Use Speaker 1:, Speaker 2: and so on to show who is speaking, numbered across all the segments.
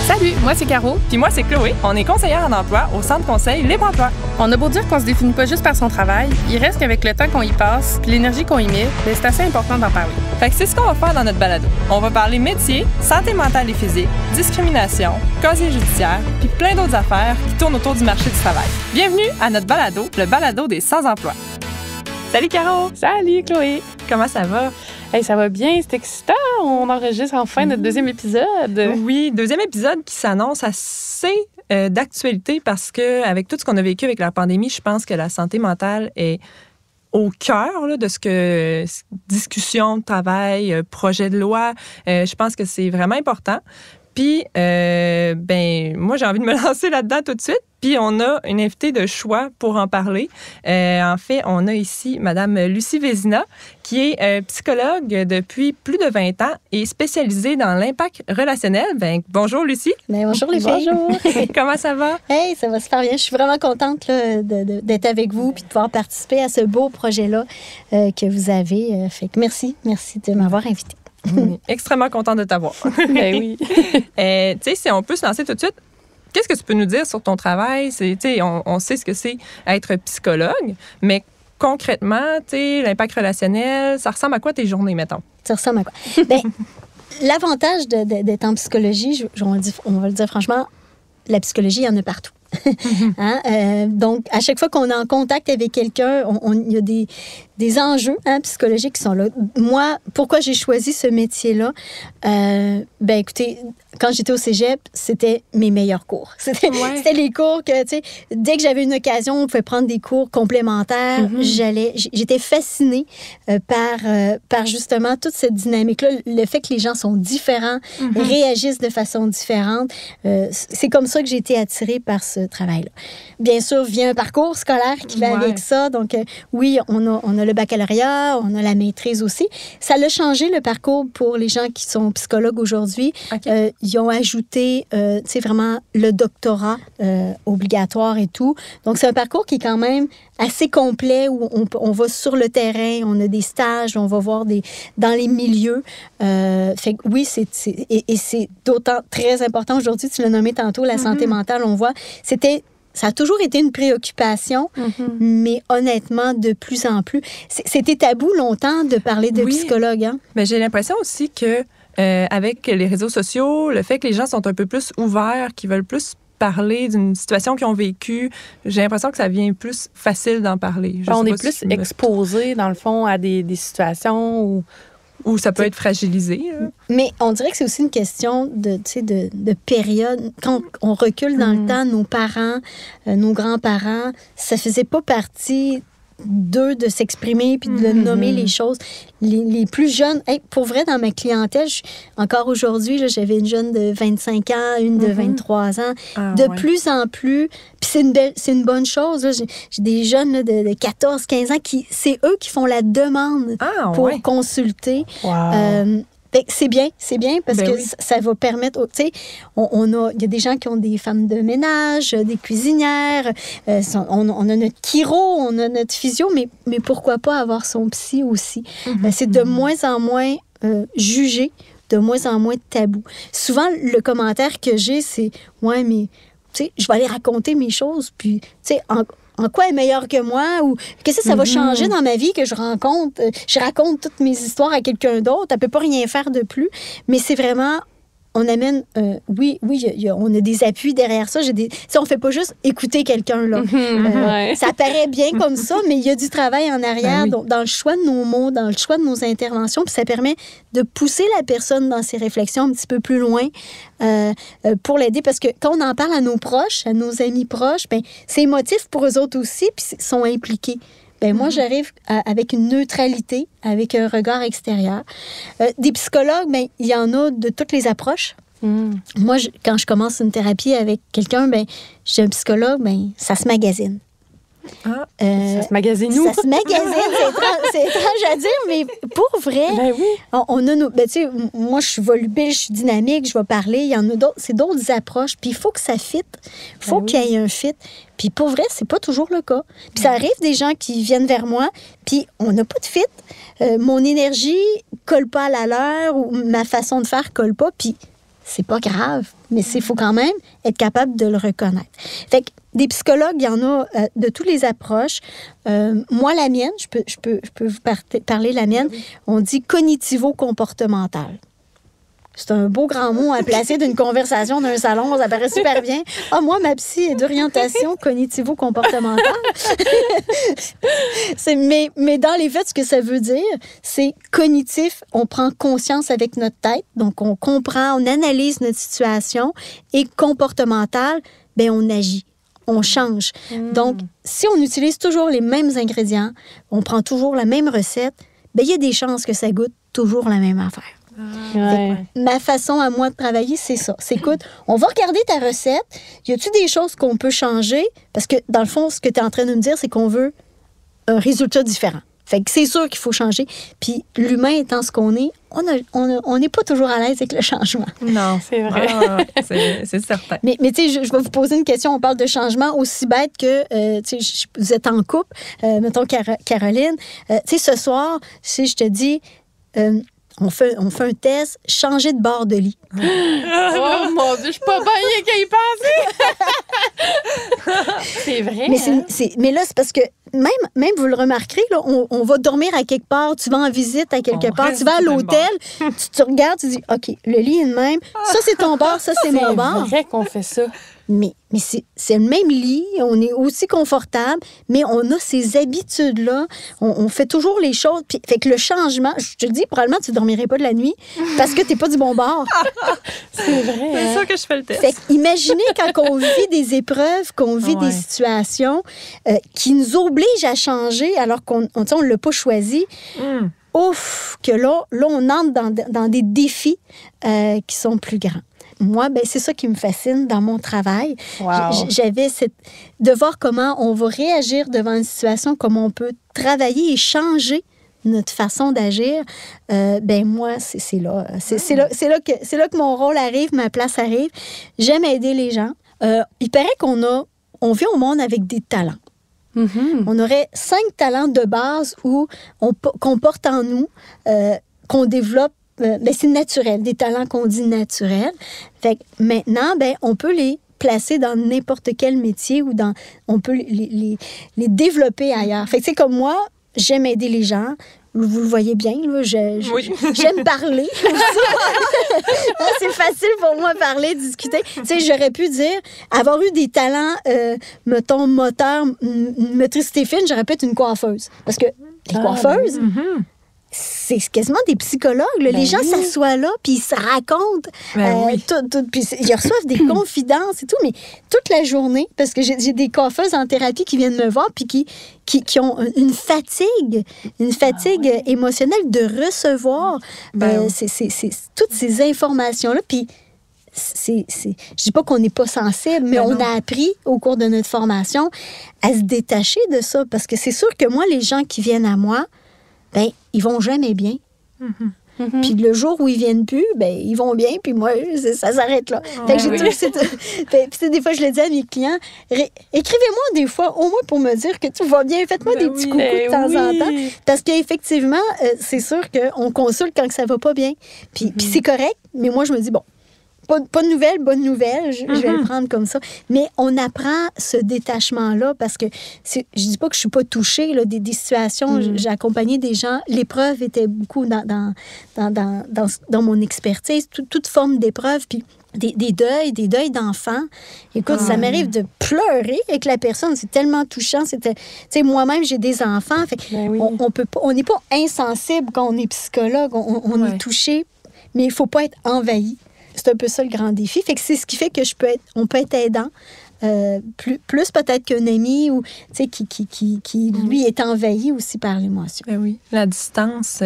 Speaker 1: Salut, moi c'est Caro.
Speaker 2: Puis moi c'est Chloé. On est conseillère en emploi au Centre conseil Libre Emploi.
Speaker 1: On a beau dire qu'on se définit pas juste par son travail, il reste qu'avec le temps qu'on y passe puis l'énergie qu'on y met, c'est assez important d'en parler.
Speaker 2: Fait que c'est ce qu'on va faire dans notre balado. On va parler métier, santé mentale et physique, discrimination, casier judiciaire, puis plein d'autres affaires qui tournent autour du marché du travail. Bienvenue à notre balado, le balado des sans-emploi. Salut Caro!
Speaker 1: Salut Chloé!
Speaker 2: Comment ça va?
Speaker 1: Hey, ça va bien, c'est excitant. On enregistre enfin notre deuxième épisode.
Speaker 2: Oui, deuxième épisode qui s'annonce assez d'actualité parce que avec tout ce qu'on a vécu avec la pandémie, je pense que la santé mentale est au cœur là, de ce que discussion, travail, projet de loi. Je pense que c'est vraiment important. Puis, moi, j'ai envie de me lancer là-dedans tout de suite. Puis, on a une invitée de choix pour en parler. En fait, on a ici Madame Lucie Vézina, qui est psychologue depuis plus de 20 ans et spécialisée dans l'impact relationnel. Bonjour, Lucie.
Speaker 3: Bonjour, les filles.
Speaker 1: Bonjour.
Speaker 2: Comment ça va?
Speaker 3: Hey, ça va super bien. Je suis vraiment contente là, d'être avec vous puis de pouvoir participer à ce beau projet-là que vous avez. Fait que merci de m'avoir invitée.
Speaker 2: Extrêmement contente de t'avoir.
Speaker 1: Ben oui.
Speaker 2: Tu sais, si on peut se lancer tout de suite, qu'est-ce que tu peux nous dire sur ton travail? On sait ce que c'est être psychologue, mais concrètement, l'impact relationnel, ça ressemble à quoi tes journées, mettons?
Speaker 3: Ça ressemble à quoi? L'avantage d'être en psychologie, on va le dire franchement, la psychologie, il y en a partout. Donc, à chaque fois qu'on est en contact avec quelqu'un, il y a des enjeux psychologiques qui sont là. Moi, pourquoi j'ai choisi ce métier-là? Écoutez, quand j'étais au cégep, c'était mes meilleurs cours. C'était les cours que, dès que j'avais une occasion, on pouvait prendre des cours complémentaires. J'étais fascinée par justement toute cette dynamique-là, le fait que les gens sont différents, réagissent de façon différente. C'est comme ça que j'ai été attirée par ce travail-là. Bien sûr, vient un parcours scolaire qui va avec ça. Donc, oui, on a le baccalauréat, on a la maîtrise aussi. Ça l'a changé, le parcours, pour les gens qui sont psychologues aujourd'hui.
Speaker 2: Okay.
Speaker 3: Ils ont ajouté, vraiment le doctorat obligatoire et tout. Donc, c'est un parcours qui est quand même assez complet, où on va sur le terrain, on a des stages, on va voir dans les milieux. Fait que oui, c'est d'autant très important aujourd'hui. Tu l'as nommé tantôt, la santé mentale, on voit. Ça a toujours été une préoccupation, mais honnêtement, de plus en plus. C'était tabou longtemps de parler de psychologue. Hein?
Speaker 2: Mais j'ai l'impression aussi que avec les réseaux sociaux, le fait que les gens sont un peu plus ouverts, qu'ils veulent plus parler d'une situation qu'ils ont vécue, j'ai l'impression que ça devient plus facile d'en parler.
Speaker 1: On est plus exposé, dans le fond, à des situations
Speaker 2: où ça peut être fragilisé. Là.
Speaker 3: Mais on dirait que c'est aussi une question de période. Quand on recule dans le temps, nos parents, nos grands-parents, ça faisait pas partie d'eux de s'exprimer puis de nommer les choses. Les plus jeunes, pour vrai, dans ma clientèle, encore aujourd'hui, là, j'avais une jeune de 25 ans, une de 23 ans. Plus en plus, puis c'est une bonne chose. Là. J'ai des jeunes là, de 14, 15 ans c'est eux qui font la demande pour consulter. Wow. C'est bien parce que ça va permettre, tu sais, il y a des gens qui ont des femmes de ménage, des cuisinières, on a notre chiro, on a notre physio, mais pourquoi pas avoir son psy aussi? C'est de moins en moins jugé, de moins en moins tabou. Souvent, le commentaire que j'ai, c'est « Ouais, mais, tu sais, je vais aller raconter mes choses, puis, tu sais, en quoi elle est meilleure que moi, ou qu'est-ce que ça va changer dans ma vie que je raconte toutes mes histoires à quelqu'un d'autre, elle peut pas rien faire de plus, mais c'est vraiment, on amène, on a des appuis derrière ça, on fait pas juste écouter quelqu'un, là. Ça paraît bien comme ça, mais il y a du travail en arrière, dans le choix de nos mots, dans le choix de nos interventions, puis ça permet de pousser la personne dans ses réflexions un petit peu plus loin, pour l'aider, parce que quand on en parle à nos proches, à nos amis proches, c'est émotif pour eux autres aussi, puis ils sont impliqués. Moi, j'arrive avec une neutralité, avec un regard extérieur. Des psychologues, il y en a de toutes les approches. Moi, quand je commence une thérapie avec quelqu'un, j'ai un psychologue, ça se magasine.
Speaker 1: Ça se magasine nous.
Speaker 3: Ça se magasine, c'est étrange à dire, mais pour vrai, on a nos... moi, je suis volubile, je suis dynamique, je vais parler, il y en a d'autres, c'est d'autres approches, puis il faut que ça fitte, il faut qu'il y ait un fit. Puis pour vrai, c'est pas toujours le cas. Puis ça arrive des gens qui viennent vers moi, puis on n'a pas de fit. Mon énergie colle pas à la leur, ou ma façon de faire colle pas, puis c'est pas grave. Mais il faut quand même être capable de le reconnaître. Fait que des psychologues, il y en a de toutes les approches. Moi, la mienne, je peux vous parler de la mienne. On dit cognitivo-comportemental. C'est un beau grand mot à placer d'une conversation d'un salon. Ça paraît super bien. Ah, moi, ma psy est d'orientation cognitivo-comportementale. Mais dans les faits, ce que ça veut dire, c'est cognitif. On prend conscience avec notre tête. Donc, on comprend, on analyse notre situation. Et comportemental, bien, on agit. On change. Donc, si on utilise toujours les mêmes ingrédients, on prend toujours la même recette, bien, il y a des chances que ça goûte toujours la même affaire. Ma façon à moi de travailler, c'est ça. C'est, écoute, on va regarder ta recette. Y a-tu des choses qu'on peut changer? Parce que, dans le fond, ce que tu es en train de me dire, c'est qu'on veut un résultat différent. Fait que c'est sûr qu'il faut changer. Puis l'humain étant ce qu'on est, on n'est pas toujours à l'aise avec le changement.
Speaker 2: Non, c'est vrai. C'est certain.
Speaker 3: Mais tu sais, je vais vous poser une question. On parle de changement aussi bête que, tu sais, vous êtes en couple. Mettons, Caroline. Tu sais, ce soir, si je te dis... On fait un test, changer de bord de lit.
Speaker 1: Oh mon Dieu, je suis pas bien qu'à y penser. C'est vrai.
Speaker 3: Mais là, c'est parce que même vous le remarquerez, là, on va dormir à quelque part, tu vas en visite à quelque part, tu vas à l'hôtel, tu regardes, tu dis, OK, le lit est le même, ça c'est ton bord, ça c'est mon bord.
Speaker 1: C'est vrai qu'on fait ça.
Speaker 3: Mais c'est le même lit, on est aussi confortable, mais on a ces habitudes-là. On fait toujours les choses. Puis, fait que le changement, je te dis, probablement, tu ne dormirais pas de la nuit parce que tu n'es pas du bon bord.
Speaker 1: C'est vrai.
Speaker 2: C'est ça que je fais le test.
Speaker 3: Fait imaginez quand on vit des épreuves, qu'on vit des situations qui nous obligent à changer alors qu'on ne l'a pas choisi. Ouf, que là, on entre dans des défis qui sont plus grands. Moi, ben, c'est ça qui me fascine dans mon travail.
Speaker 1: Wow.
Speaker 3: J'avais de voir comment on va réagir devant une situation, comment on peut travailler et changer notre façon d'agir. Ben moi, c'est là. C'est là que mon rôle arrive, ma place arrive. J'aime aider les gens. Il paraît on vient au monde avec des talents. Mm-hmm. On aurait 5 talents de base qu'on porte en nous, qu'on développe. Ben, c'est naturel, des talents qu'on dit naturels. Fait que maintenant, ben, on peut les placer dans n'importe quel métier ou on peut les développer ailleurs. Fait que c'est comme moi, j'aime aider les gens. Vous le voyez bien, là, j'aime parler. C'est facile pour moi de parler, discuter. Tu sais, j'aurais pu dire, avoir eu des talents, mettons, moteur, motricité fine, j'aurais pu être une coiffeuse. Parce que les coiffeuses... C'est quasiment des psychologues. Là. Les gens s'assoient là, puis ils se racontent. Puis ils reçoivent des confidences et tout, mais toute la journée, parce que j'ai des coiffeuses en thérapie qui viennent me voir, puis qui ont une fatigue émotionnelle de recevoir toutes ces informations-là. Puis je dis pas qu'on n'est pas sensible, mais on a appris au cours de notre formation à se détacher de ça, parce que c'est sûr que moi, les gens qui viennent à moi, ben ils vont jamais bien. Mm-hmm. Puis le jour où ils viennent plus, ben ils vont bien, puis moi, ça s'arrête là. Fait que des fois, je le dis à mes clients, écrivez-moi des fois, au moins pour me dire que tu vas bien, faites-moi des petits coucous de temps en temps. Parce qu'effectivement, c'est sûr qu'on consulte quand ça va pas bien. Puis c'est correct, mais moi, je me dis, bon, pas de nouvelles, bonne nouvelle, je vais le prendre comme ça. Mais on apprend ce détachement-là parce que je dis pas que je suis pas touchée là, des situations. J'ai accompagné des gens. L'épreuve était beaucoup dans mon expertise, toute forme d'épreuve. Puis des deuils d'enfants. Écoute, ça m'arrive de pleurer avec la personne. C'est tellement touchant. Tu sais, moi-même, j'ai des enfants. Fait on n'est pas insensible quand on est psychologue. On est touché, mais il faut pas être envahi. C'est un peu ça le grand défi. Fait que c'est ce qui fait que on peut être aidant, plus peut-être qu'un ami ou, qui lui, est envahi aussi par l'émotion.
Speaker 2: Ben oui, la distance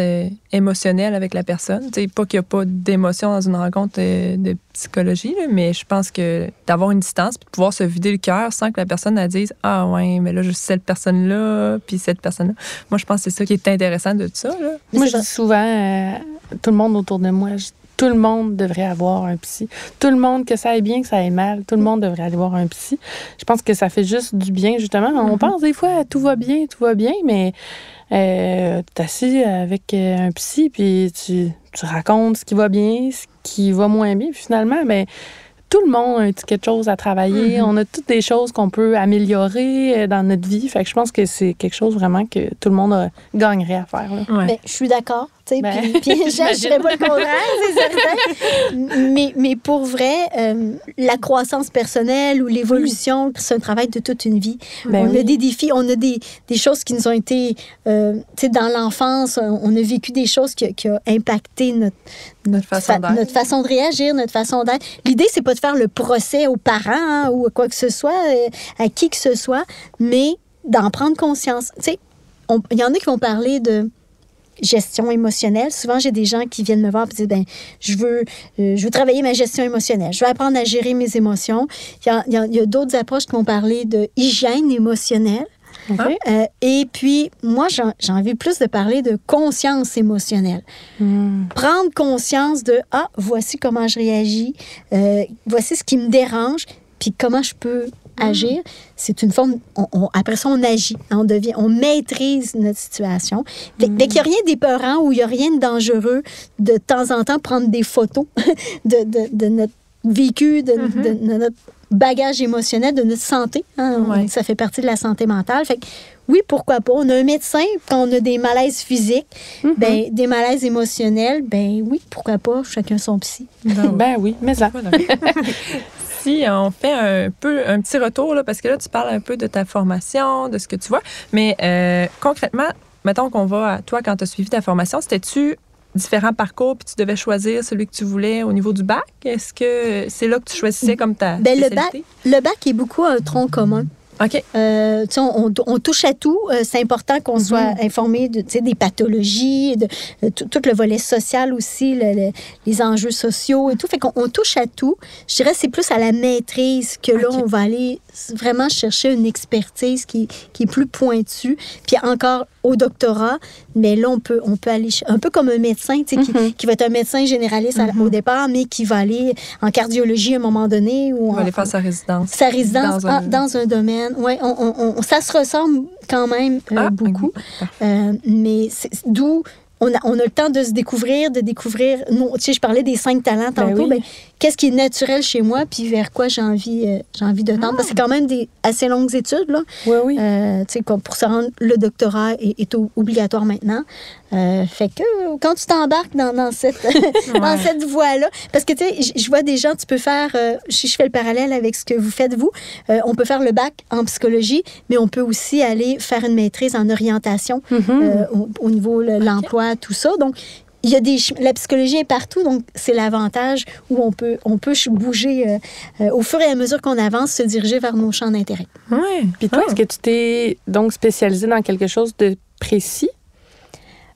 Speaker 2: émotionnelle avec la personne. T'sais, pas qu'il n'y a pas d'émotion dans une rencontre de psychologie, là, mais je pense que d'avoir une distance puis de pouvoir se vider le cœur sans que la personne elle dise « Ah ouais, mais là, je suis cette personne-là, puis cette personne-là. » Moi, je pense que c'est ça qui est intéressant de tout ça. Là.
Speaker 1: Moi, je dis souvent, tout le monde autour de moi, tout le monde devrait avoir un psy. Tout le monde, que ça aille bien, que ça aille mal, tout le monde devrait aller voir un psy. Je pense que ça fait juste du bien, justement. On pense des fois, tout va bien, mais t'es assis avec un psy, puis tu racontes ce qui va bien, ce qui va moins bien, puis finalement, ben, tout le monde a un petit quelque chose à travailler. On a toutes des choses qu'on peut améliorer dans notre vie. Fait que je pense que c'est quelque chose vraiment que tout le monde gagnerait à faire. Là.
Speaker 3: Ben, je suis d'accord. Puis je ne dirais pas le contraire, c'est certain. Mais pour vrai, la croissance personnelle ou l'évolution, c'est un travail de toute une vie. On a des défis, on a des choses qui nous ont été... dans l'enfance, on a vécu des choses qui ont impacté notre façon de réagir, notre façon d'être. L'idée, c'est pas de faire le procès aux parents ou à quoi que ce soit, à qui que ce soit, mais d'en prendre conscience. Il y en a qui vont parler de gestion émotionnelle. Souvent, j'ai des gens qui viennent me voir et disent, je veux travailler ma gestion émotionnelle. Je veux apprendre à gérer mes émotions. Il y a d'autres approches qui vont parler de hygiène émotionnelle. Okay. Et puis, moi, j'ai envie plus de parler de conscience émotionnelle. Prendre conscience de, voici comment je réagis, voici ce qui me dérange, puis comment je peux agir. C'est une forme... après ça, on agit. On maîtrise notre situation. Fait qu'il n'y a rien d'épeurant ou il n'y a rien de dangereux de temps en temps prendre des photos de notre vécu, de notre bagage émotionnel, de notre santé. Ça fait partie de la santé mentale. Fait que, oui, pourquoi pas. On a un médecin, quand on a des malaises physiques, des malaises émotionnels, oui, pourquoi pas. Chacun son psy.
Speaker 1: Oui, mais ça.
Speaker 2: Si on fait un petit retour, là, parce que là, tu parles un peu de ta formation, de ce que tu vois, mais concrètement, mettons qu'on va à toi, quand tu as suivi ta formation, c'était-tu différents parcours, puis tu devais choisir celui que tu voulais au niveau du bac? Est-ce que c'est là que tu choisissais comme ta spécialité? Le
Speaker 3: bac est beaucoup un tronc commun.
Speaker 2: OK.
Speaker 3: On touche à tout. C'est important qu'on soit informé des pathologies, de tout le volet social aussi, les enjeux sociaux et tout. Fait qu'on touche à tout. Je dirais que c'est plus à la maîtrise que là, on va aller vraiment chercher une expertise qui est plus pointue. Puis encore au doctorat, mais là, on peut aller un peu comme un médecin, qui va être un médecin généraliste au départ, mais qui va aller en cardiologie à un moment donné. Ou
Speaker 2: va aller faire sa résidence.
Speaker 3: Sa résidence dans un domaine. Oui, ça se ressemble quand même beaucoup. Mais d'où on a le temps de se découvrir, je parlais des 5 talents tantôt. Qu'est-ce qui est naturel chez moi, puis vers quoi j'ai envie de tendre. Parce que c'est quand même des assez longues études, là.
Speaker 1: Oui.
Speaker 3: Pour se rendre, le doctorat est obligatoire maintenant. Fait que quand tu t'embarques dans cette voie-là, parce que, tu sais, je vois des gens, tu peux faire, je fais le parallèle avec ce que vous faites, vous, on peut faire le bac en psychologie, mais on peut aussi aller faire une maîtrise en orientation au niveau de l'emploi, tout ça. Donc, la psychologie est partout, donc c'est l'avantage où on peut bouger au fur et à mesure qu'on avance, se diriger vers nos champs d'intérêt.
Speaker 1: Oui. Puis toi, est-ce que tu t'es donc spécialisée dans quelque chose de précis?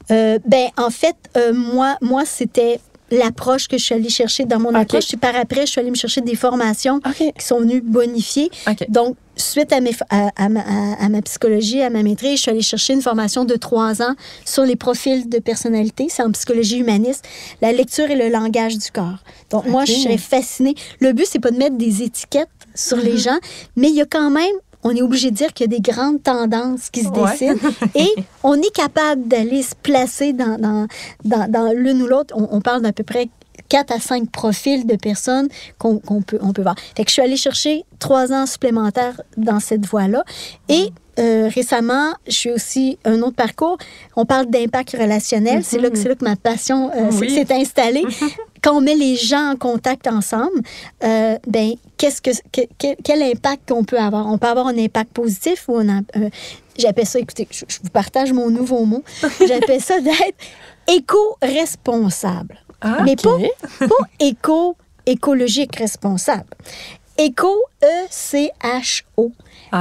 Speaker 3: En fait, moi, c'était l'approche que je suis allée chercher dans mon approche. Puis par après, je suis allée me chercher des formations qui sont venues bonifier. Donc, suite à ma psychologie, à ma maîtrise, je suis allée chercher une formation de 3 ans sur les profils de personnalité. C'est en psychologie humaniste, la lecture et le langage du corps. Donc, moi, je serais fascinée. Le but, c'est pas de mettre des étiquettes sur les gens, mais il y a quand même... On est obligé de dire qu'il y a des grandes tendances qui se dessinent et on est capable d'aller se placer dans l'une ou l'autre. On parle d'à peu près 4 à 5 profils de personnes qu'on peut voir. Fait que je suis allée chercher 3 ans supplémentaires dans cette voie-là. Et récemment, je suis aussi un autre parcours. On parle d'impact relationnel. C'est là que ma passion s'est installée. Quand on met les gens en contact ensemble, quel impact qu'on peut avoir? On peut avoir un impact positif ou j'appelle ça, écoutez, je vous partage mon nouveau mot. J'appelle ça d'être éco-responsable. Mais pas écologique responsable. Éco, E-C-H-O.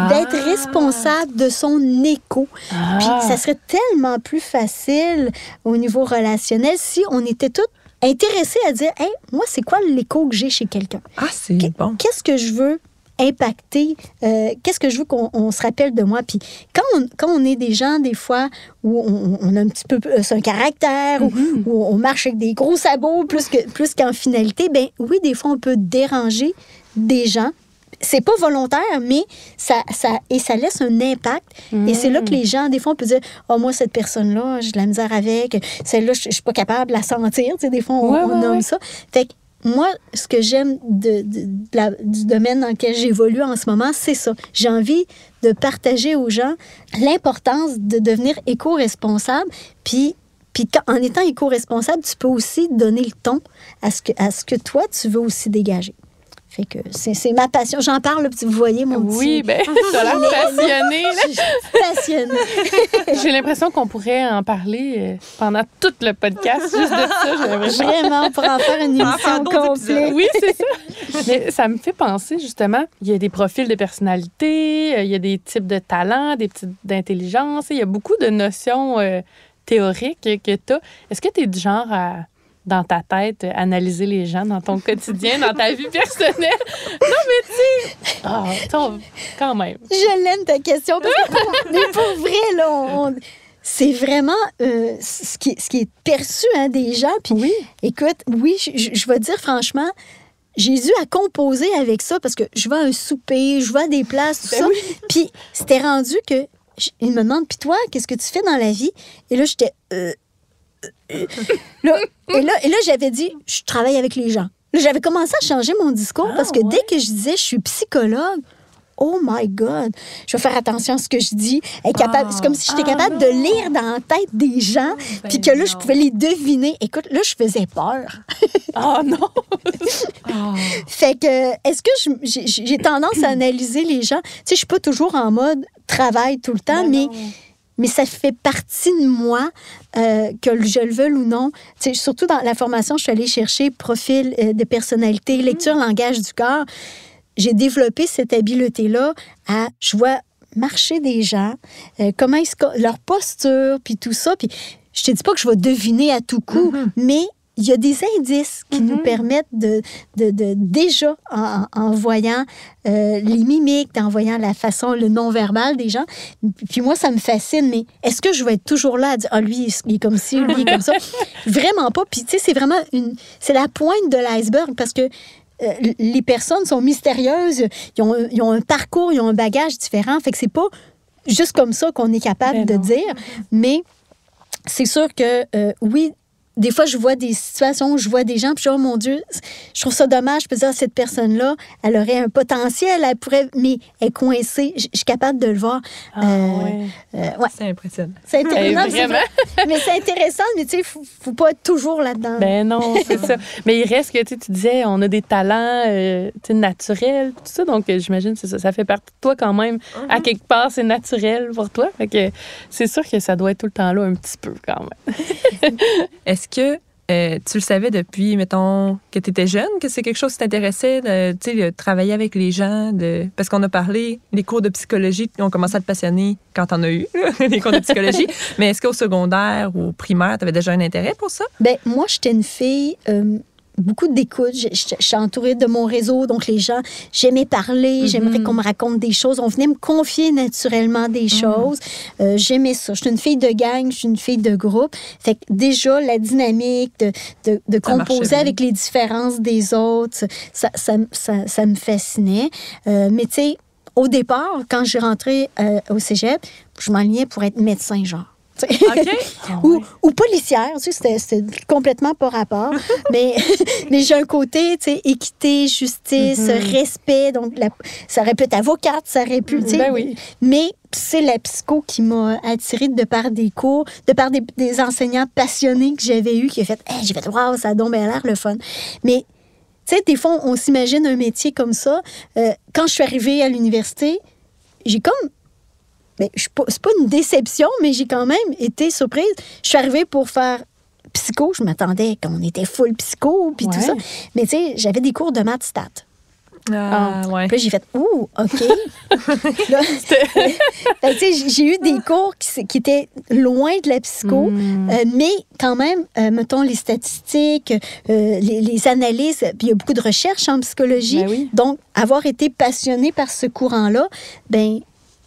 Speaker 3: D'être responsable de son écho. Puis ça serait tellement plus facile au niveau relationnel si on était tous intéressés à dire, hey, moi, c'est quoi l'écho que j'ai chez quelqu'un?
Speaker 2: C'est bon.
Speaker 3: Qu'est-ce que je veux impacter? Qu'est-ce que je veux qu'on se rappelle de moi? Puis quand on est des gens, des fois, où on a un petit peu un caractère, où on marche avec des gros sabots plus qu'en finalité, oui, des fois, on peut déranger des gens. C'est pas volontaire, mais ça laisse un impact. Et c'est là que les gens, des fois, on peut dire, moi, cette personne-là, j'ai de la misère avec. Celle-là, je suis pas capable de la sentir. Tu sais, des fois, on nomme ça. Fait que moi, ce que j'aime du domaine dans lequel j'évolue en ce moment, c'est ça. J'ai envie de partager aux gens l'importance de devenir éco-responsable, puis en étant éco-responsable, tu peux aussi donner le ton à ce que toi, tu veux aussi dégager. Fait que c'est ma passion. J'en parle, vous voyez mon petit...
Speaker 1: Oui, bien, tu as l'air passionnée.
Speaker 3: Je suis passionnée.
Speaker 1: J'ai l'impression qu'on pourrait en parler pendant tout le podcast, juste de ça. J'ai l'impression.
Speaker 3: Vraiment, pour en faire une émission complète.
Speaker 1: Oui, c'est ça. Mais ça me fait penser, justement, il y a des profils de personnalité, il y a des types de talents, des types d'intelligence. Il y a beaucoup de notions théoriques que tu as. Est-ce que tu es du genre à... dans ta tête, analyser les gens dans ton quotidien, dans ta vie personnelle? Non, mais tu sais, quand même.
Speaker 3: Je l'aime ta question, parce que mais pour vrai, là, c'est vraiment ce qui est perçu des gens. Puis,
Speaker 1: oui.
Speaker 3: Écoute, oui, je vais dire franchement, Jésus a composé avec ça, parce que je vais à un souper, je vais à des places, tout ça.
Speaker 1: Oui.
Speaker 3: Puis c'était rendu que, il me demande, puis toi, qu'est-ce que tu fais dans la vie? Et là, j'étais... Et là, j'avais dit, je travaille avec les gens. Là, j'avais commencé à changer mon discours parce que dès que je disais, je suis psychologue, oh my God, je vais faire attention à ce que je dis. C'est comme si j'étais capable de lire dans la tête des gens, puis que là, je pouvais les deviner. Écoute, là, je faisais peur.
Speaker 1: Oh non!
Speaker 3: Fait que, est-ce que j'ai tendance à analyser les gens? Tu sais, je suis pas toujours en mode travail tout le temps, mais ça fait partie de moi, que je le veuille ou non. Tu sais, surtout dans la formation, je suis allée chercher profil de personnalité, lecture, langage du corps. J'ai développé cette habileté-là à, je vois marcher des gens, comment leur posture, puis tout ça. Puis je te dis pas que je vais deviner à tout coup, mais il y a des indices qui nous permettent de déjà, en voyant les mimiques, en voyant la façon, le non-verbal des gens. Puis moi, ça me fascine, mais est-ce que je vais être toujours là à dire « Ah, lui, il est comme ci, lui, il est comme ça? » Vraiment pas. Puis, tu sais, c'est vraiment c'est la pointe de l'iceberg, parce que les personnes sont mystérieuses, ils ont un parcours, ils ont un bagage différent. Fait que c'est pas juste comme ça qu'on est capable de dire. Mais c'est sûr que, oui, des fois, je vois des situations où je vois des gens, puis je dis, oh mon Dieu, je trouve ça dommage. Je peux dire, cette personne-là, elle aurait un potentiel, elle pourrait, mais elle est coincée. Je suis capable de le voir.
Speaker 2: Ouais. C'est impressionnant.
Speaker 3: C'est intéressant.
Speaker 1: Vraiment?
Speaker 3: Mais c'est intéressant, mais tu sais, faut pas être toujours là-dedans.
Speaker 1: Ben non, c'est ça. Mais il reste que, tu disais, on a des talents naturels, tout ça. Donc, j'imagine, c'est ça. Ça fait partie de toi quand même. À quelque part, c'est naturel pour toi. Fait que c'est sûr que ça doit être tout le temps là un petit peu quand même.
Speaker 2: Est-ce que tu le savais depuis, mettons, que tu étais jeune, que c'est quelque chose qui t'intéressait, de travailler avec les gens? Parce qu'on a parlé, les cours de psychologie, on commencé à te passionner quand t'en as eu, les cours de psychologie. Mais est-ce qu'au secondaire ou au primaire, tu avais déjà un intérêt pour ça?
Speaker 3: Bien, moi, j'étais une fille... beaucoup d'écoute. Je suis entourée de mon réseau, donc les gens, j'aimais parler, j'aimerais qu'on me raconte des choses. On venait me confier naturellement des choses. J'aimais ça. Je suis une fille de gang, je suis une fille de groupe. Fait que déjà, la dynamique de composer avec les différences des autres, ça me fascinait. Mais tu sais, au départ, quand j'ai rentré au cégep, je m'enlignais pour être médecin, genre.
Speaker 2: Okay.
Speaker 3: Ou policière, tu sais, c'était complètement pas rapport. mais j'ai un côté, tu sais, équité, justice, respect. Donc, ça aurait pu être avocate, ça aurait pu, tu sais.
Speaker 1: Ben oui.
Speaker 3: Mais c'est la psycho qui m'a attirée de par des cours, de par des enseignants passionnés que j'avais eus, qui a fait, hey, j'ai fait, waouh, ça a donc bien l'air le fun. Mais, tu sais, des fois, on s'imagine un métier comme ça. Quand je suis arrivée à l'université, j'ai comme... Ben, c'est pas une déception, mais j'ai quand même été surprise. Je suis arrivée pour faire psycho. Je m'attendais qu'on était full psycho, puis tout ça. Mais tu sais, j'avais des cours de maths stat.
Speaker 2: Ouais.
Speaker 3: Puis là, j'ai fait « Ouh, OK! » Là, tu sais, j'ai eu des cours qui étaient loin de la psycho, mais quand même, mettons, les statistiques, les analyses, puis il y a beaucoup de recherches en psychologie.
Speaker 1: Ben oui.
Speaker 3: Donc, avoir été passionnée par ce courant-là, ben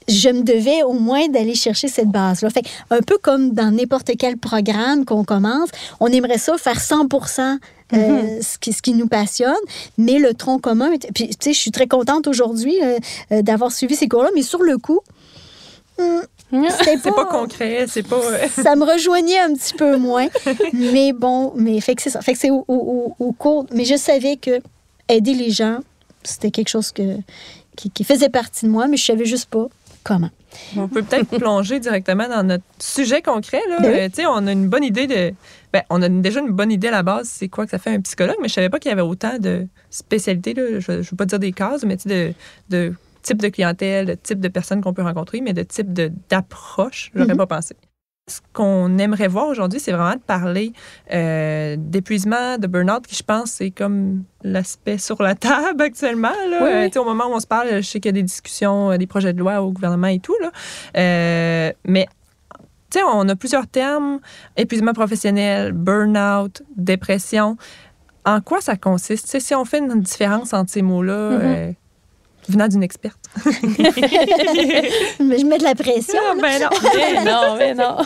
Speaker 3: je me devais au moins d'aller chercher cette base-là. Fait un peu comme dans n'importe quel programme qu'on commence, on aimerait ça faire 100% ce qui nous passionne, mais le tronc commun... Puis, tu sais, je suis très contente aujourd'hui d'avoir suivi ces cours-là, mais sur le coup, C'était
Speaker 2: C'est pas concret, c'est pas...
Speaker 3: Ça me rejoignait un petit peu moins. Mais bon, fait que c'est ça. Fait que c'est au cours... Mais je savais que aider les gens, c'était quelque chose qui faisait partie de moi, mais je savais juste pas comment.
Speaker 2: On peut peut-être plonger directement dans notre sujet concret. Là.
Speaker 3: Oui.
Speaker 2: Tu sais, on a une bonne idée de... on a déjà une bonne idée à la base, c'est quoi que ça fait un psychologue, mais je savais pas qu'il y avait autant de spécialités. Là. Je veux pas dire des cases, mais tu sais, de type de clientèle, de type de personnes qu'on peut rencontrer, mais de type d'approche, j'aurais pas pensé. Ce qu'on aimerait voir aujourd'hui, c'est vraiment de parler d'épuisement, de burn-out, qui, je pense, c'est comme l'aspect sur la table actuellement. Là.
Speaker 1: Oui.
Speaker 2: Au moment où on se parle, je sais qu'il y a des discussions, des projets de loi au gouvernement et tout. Là. Mais on a plusieurs termes, épuisement professionnel, burn-out, dépression. En quoi ça consiste? Si on fait une différence entre ces mots-là, venant d'une experte.
Speaker 3: Je mets de la pression.
Speaker 2: Non.
Speaker 1: non.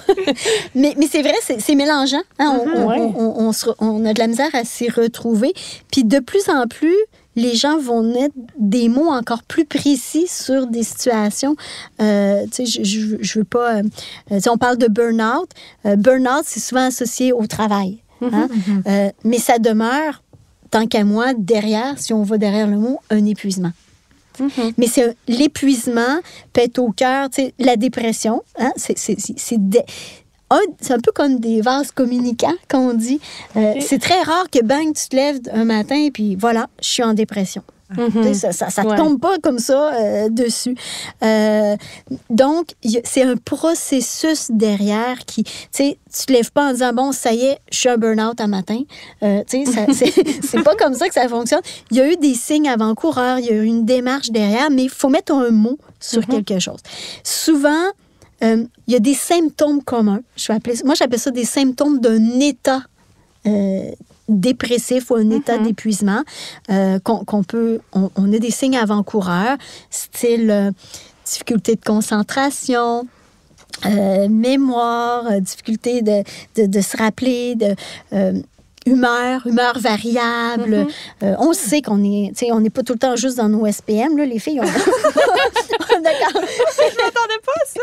Speaker 3: Mais c'est vrai, c'est mélangeant. Hein? On a de la misère à s'y retrouver. Puis de plus en plus, les gens vont mettre des mots encore plus précis sur des situations. Je veux pas... on parle de burn-out. Burn-out, c'est souvent associé au travail. Hein? Mais ça demeure, tant qu'à moi, derrière, si on va derrière le mot, un épuisement. Mais l'épuisement peut être au cœur, la dépression, hein, c'est un peu comme des vases communicants, qu'on dit. C'est très rare que, bang, tu te lèves un matin et puis voilà, je suis en dépression. Ça ne tombe pas comme ça dessus. Donc, c'est un processus derrière qui, tu ne te lèves pas en disant, bon, ça y est, je suis un burn-out un matin. C'est pas comme ça que ça fonctionne. Il y a eu des signes avant-coureurs, il y a eu une démarche derrière, mais il faut mettre un mot sur quelque chose. Souvent, il y a des symptômes communs. Moi, j'appelle ça des symptômes d'un état dépressif ou un état d'épuisement qu'on peut... On a des signes avant-coureurs, style difficulté de concentration, mémoire, difficulté de se rappeler, humeur variable. On sait qu'on est... on n'est pas tout le temps juste dans nos SPM, là, les filles. D'accord.
Speaker 2: Je m'attendais pas à ça.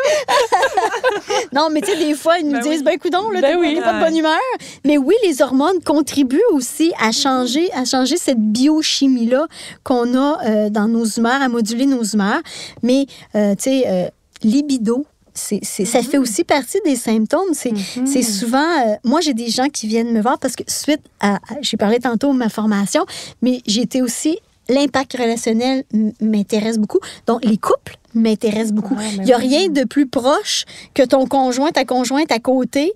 Speaker 3: Non, mais tu sais, des fois, ils nous disent, coudonc, là, t'es pas de bonne humeur. Mais oui, les hormones contribuent aussi à changer cette biochimie-là qu'on a dans nos humeurs, à moduler nos humeurs. Mais, tu sais, libido, ça fait aussi partie des symptômes. C'est souvent... moi, j'ai des gens qui viennent me voir parce que suite à... J'ai parlé tantôt de ma formation, mais j'ai été aussi... L'impact relationnel m'intéresse beaucoup. Donc, les couples m'intéressent beaucoup. Il n'y a rien de plus proche que ton conjoint, ta conjointe à côté.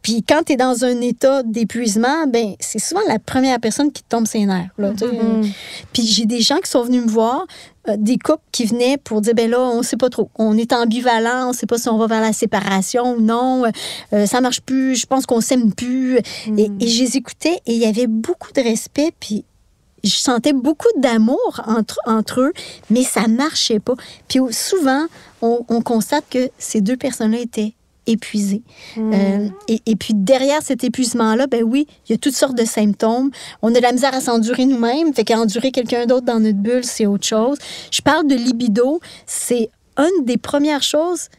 Speaker 3: Puis quand tu es dans un état d'épuisement, c'est souvent la première personne qui te tombe ses nerfs. Là, Puis j'ai des gens qui sont venus me voir, des couples qui venaient pour dire, là, on ne sait pas trop. On est ambivalent, on ne sait pas si on va vers la séparation ou non. Ça ne marche plus, je pense qu'on ne s'aime plus. Et je les écoutais et il y avait beaucoup de respect, puis je sentais beaucoup d'amour entre eux, mais ça ne marchait pas. Puis souvent, on constate que ces deux personnes-là étaient épuisées. Et puis derrière cet épuisement-là, oui, il y a toutes sortes de symptômes. On a de la misère à s'endurer nous-mêmes, fait qu'endurer quelqu'un d'autre dans notre bulle, c'est autre chose. Je parle de libido, c'est une des premières choses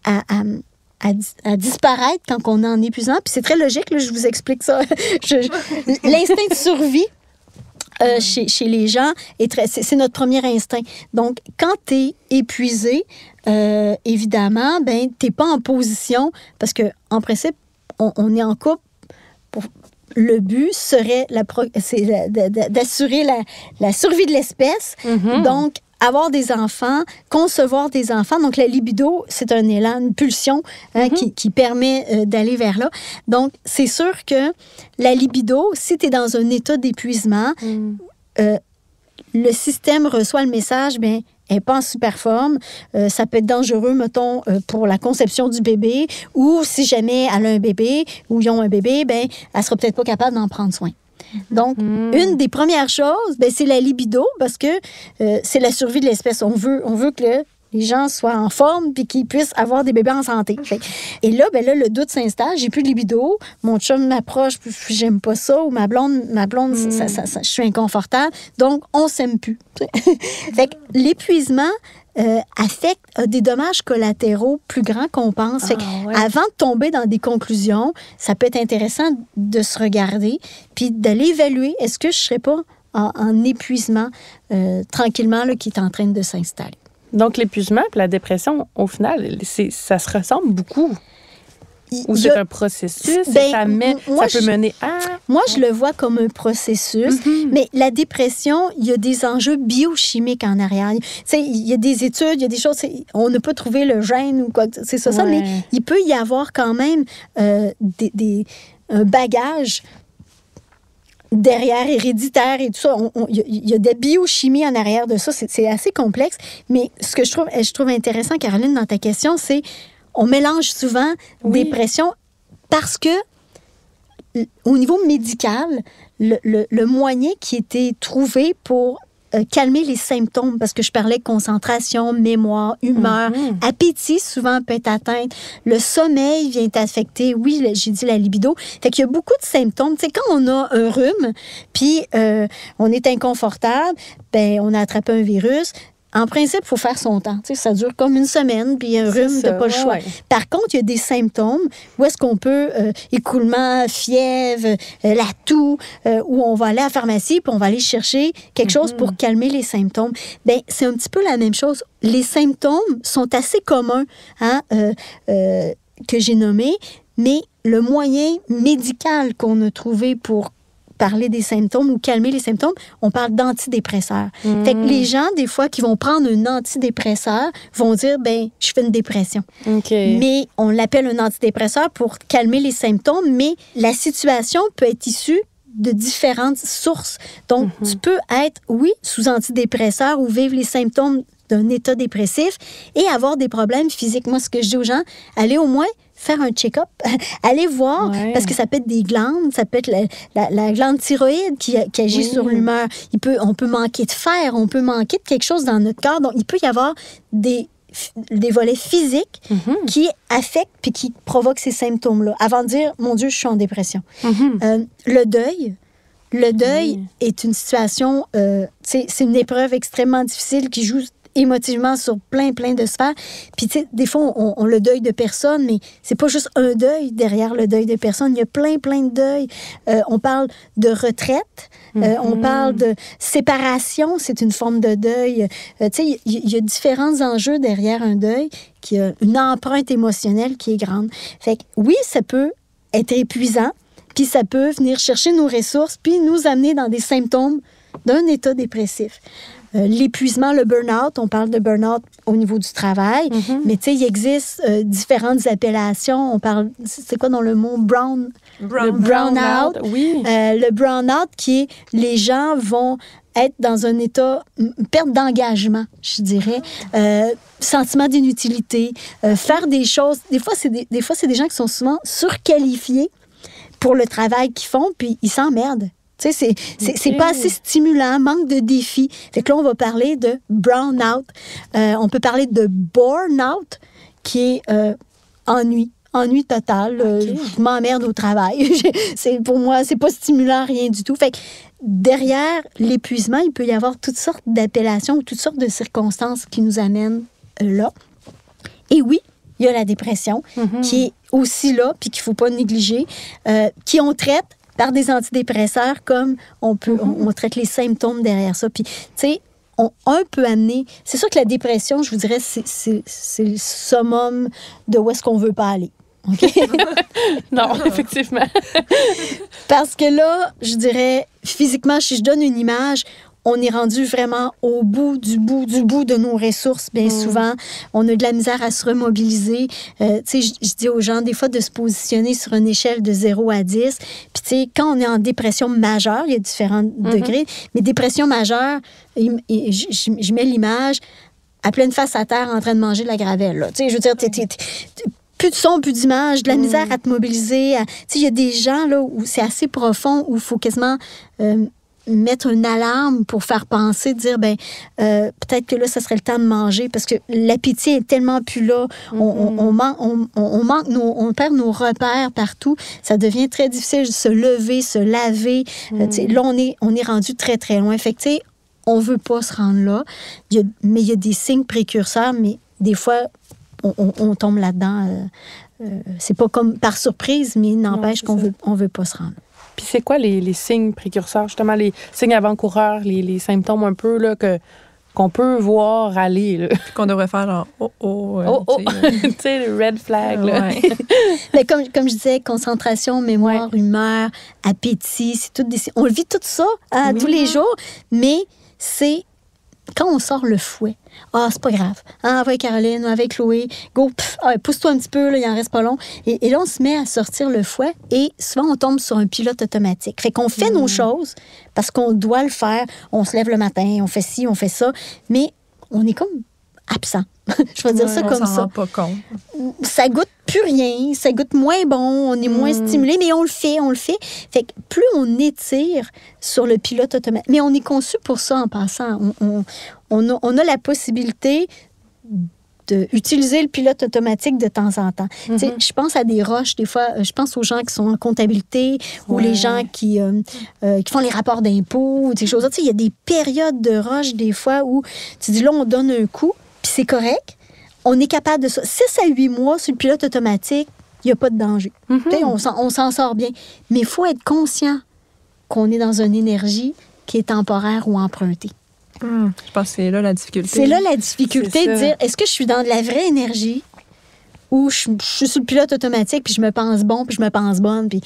Speaker 3: à disparaître quand on est en épuisement. Puis c'est très logique, là, je vous explique ça. L'instinct de survie, chez les gens, c'est notre premier instinct. Donc, quand tu es épuisé, évidemment, tu n'es pas en position, parce qu'en principe, on est en couple. Le but serait d'assurer la survie de l'espèce. Donc, avoir des enfants, concevoir des enfants. Donc, la libido, c'est un élan, une pulsion qui permet d'aller vers là. Donc, c'est sûr que la libido, si tu es dans un état d'épuisement, le système reçoit le message, elle n'est pas en super forme. Ça peut être dangereux, mettons, pour la conception du bébé, ou si jamais elle a un bébé, ou ils ont un bébé, elle ne sera peut-être pas capable d'en prendre soin. Donc, une des premières choses, c'est la libido, parce que c'est la survie de l'espèce. On veut que les gens soient en forme puis qu'ils puissent avoir des bébés en santé. Et là, le doute s'installe. J'ai plus de libido. Mon chum m'approche, puis j'aime pas ça. Ou ma blonde, je suis inconfortable. Donc, on s'aime plus. Fait que l'épuisement affecte des dommages collatéraux plus grands qu'on pense. Fait que avant de tomber dans des conclusions, ça peut être intéressant de se regarder puis d'aller évaluer. Est-ce que je serais pas en épuisement tranquillement là, qui est en train de s'installer?
Speaker 1: Donc, l'épuisement et la dépression, au final, ça se ressemble beaucoup. Ou c'est un processus, ça peut mener à...
Speaker 3: Moi, je le vois comme un processus, mais la dépression, il y a des enjeux biochimiques en arrière. Il y a des études, il y a des choses, on n'a pas trouvé le gène ou quoi, c'est ça, mais il peut y avoir quand même un bagage derrière, héréditaire et tout ça. Il y a des biochimies en arrière de ça. C'est assez complexe. Mais ce que je trouve intéressant, Caroline, dans ta question, c'est on mélange souvent dépression parce que au niveau médical, le moyen qui était trouvé pour calmer les symptômes, parce que je parlais de concentration, mémoire, humeur, appétit souvent peut être atteint, le sommeil vient affecter, j'ai dit la libido. Fait qu'il y a beaucoup de symptômes. Tu sais, quand on a un rhume, puis on est inconfortable, on a attrapé un virus. En principe, il faut faire son temps. Tu sais, ça dure comme une semaine, puis un rhume, tu n'as pas le choix. Par contre, il y a des symptômes où est-ce qu'on peut, écoulement, fièvre, la toux, où on va aller à la pharmacie, puis on va aller chercher quelque chose pour calmer les symptômes. C'est un petit peu la même chose. Les symptômes sont assez communs que j'ai nommés, mais le moyen médical qu'on a trouvé pour parler des symptômes ou calmer les symptômes, on parle d'antidépresseurs. Fait que les gens, des fois, qui vont prendre un antidépresseur, vont dire, je fais une dépression. Mais on l'appelle un antidépresseur pour calmer les symptômes, mais la situation peut être issue de différentes sources. Donc, tu peux être, sous antidépresseur ou vivre les symptômes d'un état dépressif et avoir des problèmes physiques. Moi, ce que je dis aux gens, allez au moins faire un check-up, allez voir, parce que ça peut être des glandes, ça peut être la glande thyroïde qui agit sur l'humeur. On peut manquer de fer, on peut manquer de quelque chose dans notre corps. Donc, il peut y avoir des volets physiques qui affectent puis qui provoquent ces symptômes-là, avant de dire, mon Dieu, je suis en dépression. Le deuil est une situation, c'est une épreuve extrêmement difficile qui joue émotivement sur plein de sphères. Puis, tu sais, des fois, on le deuil de personnes, mais c'est pas juste un deuil derrière le deuil de personnes. Il y a plein de deuils. On parle de retraite. On parle de séparation. C'est une forme de deuil. Tu sais, il y a différents enjeux derrière un deuil qui a une empreinte émotionnelle qui est grande. Fait que, ça peut être épuisant, puis ça peut venir chercher nos ressources, puis nous amener dans des symptômes d'un état dépressif. L'épuisement, le burn-out, on parle de burn-out au niveau du travail, mais tu sais, il existe différentes appellations. On parle, c'est quoi dans le mot? Brownout. Le brownout qui est, les gens vont être dans un état, perte d'engagement, je dirais, sentiment d'inutilité, faire des choses. Des fois, c'est des gens qui sont souvent surqualifiés pour le travail qu'ils font, puis ils s'emmerdent. Tu sais, c'est pas assez stimulant, manque de défis. Fait que là, on va parler de brownout. On peut parler de burnout, qui est ennui total. Je m'emmerde au travail. Pour moi, c'est pas stimulant, rien du tout. Fait que derrière l'épuisement, il peut y avoir toutes sortes d'appellations ou toutes sortes de circonstances qui nous amènent là. Et oui, il y a la dépression qui est aussi là, puis qu'il faut pas négliger, qui on traite par des antidépresseurs, comme on traite les symptômes derrière ça. Puis, tu sais, un peut amener... C'est sûr que la dépression, je vous dirais, c'est le summum de où est-ce qu'on veut pas aller. OK?
Speaker 1: Non, effectivement.
Speaker 3: Parce que là, je dirais, physiquement, si je donne une image, on est rendu vraiment au bout de nos ressources, bien souvent. On a de la misère à se remobiliser. Tu sais, je dis aux gens, des fois, de se positionner sur une échelle de 0 à 10. Puis, tu sais, quand on est en dépression majeure, il y a différents degrés, mais dépression majeure, je mets l'image à pleine face à terre en train de manger de la gravelle. Tu sais, je veux dire, plus de son, plus d'image, de la misère à te mobiliser. Tu sais, il y a des gens là où c'est assez profond, où il faut quasiment mettre une alarme pour faire penser, dire, peut-être que là, ça serait le temps de manger parce que l'appétit est tellement plus là. On perd nos repères partout. Ça devient très difficile de se lever, se laver. Là, on est rendu très, très loin. Fait que, tu sais, on veut pas se rendre là. Mais il y a des signes précurseurs, mais des fois, on tombe là-dedans. C'est pas comme par surprise, mais n'empêche qu'on veut pas se rendre.
Speaker 1: Puis c'est quoi les signes précurseurs, justement, les signes avant-coureurs, les symptômes un peu là, qu'on peut voir aller? Là.
Speaker 2: Puis qu'on devrait faire genre
Speaker 1: tu sais, le red flag. Là.
Speaker 3: Ouais. Mais comme je disais, concentration, mémoire, humeur, appétit, c'est tout on le vit tout ça tous les jours, mais c'est quand on sort le fouet. C'est pas grave. Avec Caroline, avec Chloé, go, pousse-toi un petit peu, là, il en reste pas long. Et là, on se met à sortir le fouet et souvent, on tombe sur un pilote automatique. Fait qu'on fait nos choses parce qu'on doit le faire. On se lève le matin, on fait ci, on fait ça, mais on est comme absent. Je vais dire ça comme
Speaker 2: on
Speaker 3: ça.
Speaker 2: s'en rend pas compte.
Speaker 3: Ça goûte plus rien, ça goûte moins bon, on est moins stimulé, mais on le fait. Fait que plus on étire sur le pilote automatique, mais on est conçu pour ça en passant. On a la possibilité d'utiliser le pilote automatique de temps en temps. Je pense à des rushs, des fois, je pense aux gens qui sont en comptabilité ou les gens qui font les rapports d'impôts, des choses. Il y a des périodes de rush, des fois, où tu dis là, on donne un coup, puis c'est correct. On est capable de ça. 6 à 8 mois sur le pilote automatique, il n'y a pas de danger. On s'en sort bien. Mais il faut être conscient qu'on est dans une énergie qui est temporaire ou empruntée.
Speaker 2: Je pense que c'est là la difficulté.
Speaker 3: C'est là la difficulté de dire, est-ce que je suis dans de la vraie énergie ou je suis sur le pilote automatique puis je me pense bon puis je me pense bonne puis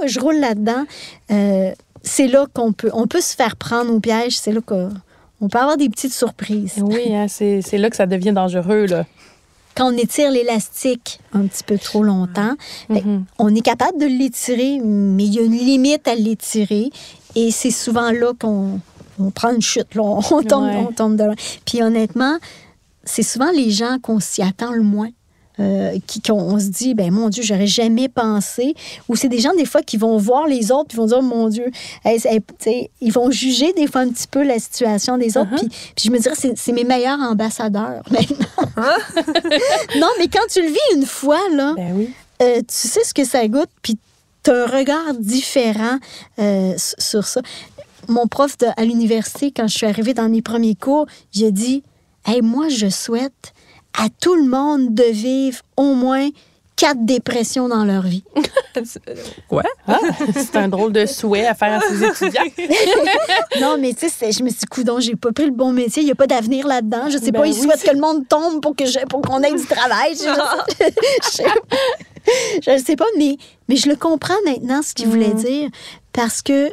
Speaker 3: je roule là-dedans. C'est là qu'on peut se faire prendre au piège. C'est là qu'on peut avoir des petites surprises.
Speaker 1: Oui, c'est là que ça devient dangereux, là.
Speaker 3: Quand on étire l'élastique un petit peu trop longtemps, on est capable de l'étirer, mais il y a une limite à l'étirer. Et c'est souvent là qu'on prend une chute. Là, on tombe de loin. Puis honnêtement, c'est souvent les gens qu'on s'y attend le moins. On se dit, mon Dieu, j'aurais jamais pensé. Ou c'est des gens, des fois, qui vont voir les autres, puis vont dire, mon Dieu, ils vont juger des fois un petit peu la situation des autres. Puis je me dirais, c'est mes meilleurs ambassadeurs maintenant. Non, mais quand tu le vis une fois, là, tu sais ce que ça goûte, puis tu as un regard différent sur ça. Mon prof à l'université, quand je suis arrivée dans mes premiers cours, il a dit, moi, je souhaite à tout le monde de vivre au moins 4 dépressions dans leur vie.
Speaker 2: Quoi?
Speaker 1: C'est un drôle de souhait à faire à ses étudiants.
Speaker 3: Non, mais tu sais, je me suis dit, coudonc, j'ai pas pris le bon métier, il n'y a pas d'avenir là-dedans. Je sais pas, ils souhaitent que le monde tombe pour qu'on ait du travail. Je ne sais pas, mais je le comprends maintenant, ce qu'il voulait dire, parce que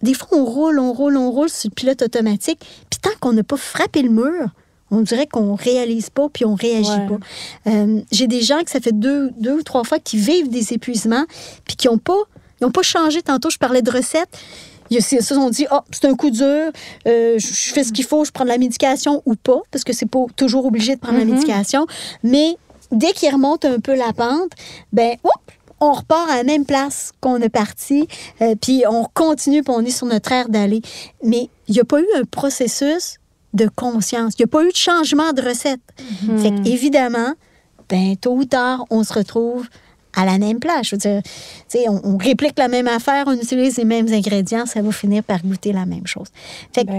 Speaker 3: des fois, on roule sur le pilote automatique, puis tant qu'on n'a pas frappé le mur, on dirait qu'on réalise pas puis on réagit pas. J'ai des gens que ça fait 2 ou 3 fois qui vivent des épuisements puis qui n'ont pas changé. Tantôt, je parlais de recettes. Ils se sont dit, c'est un coup dur, je fais ce qu'il faut, je prends de la médication ou pas, parce que c'est pas toujours obligé de prendre la médication. Mais dès qu'ils remontent un peu la pente, on repart à la même place qu'on est parti, puis on continue, puis on est sur notre aire d'aller. Mais il n'y a pas eu un processus de conscience. Il n'y a pas eu de changement de recette. Fait qu'évidemment, tôt ou tard, on se retrouve à la même place. Je veux dire, on réplique la même affaire, on utilise les mêmes ingrédients, ça va finir par goûter la même chose. Fait que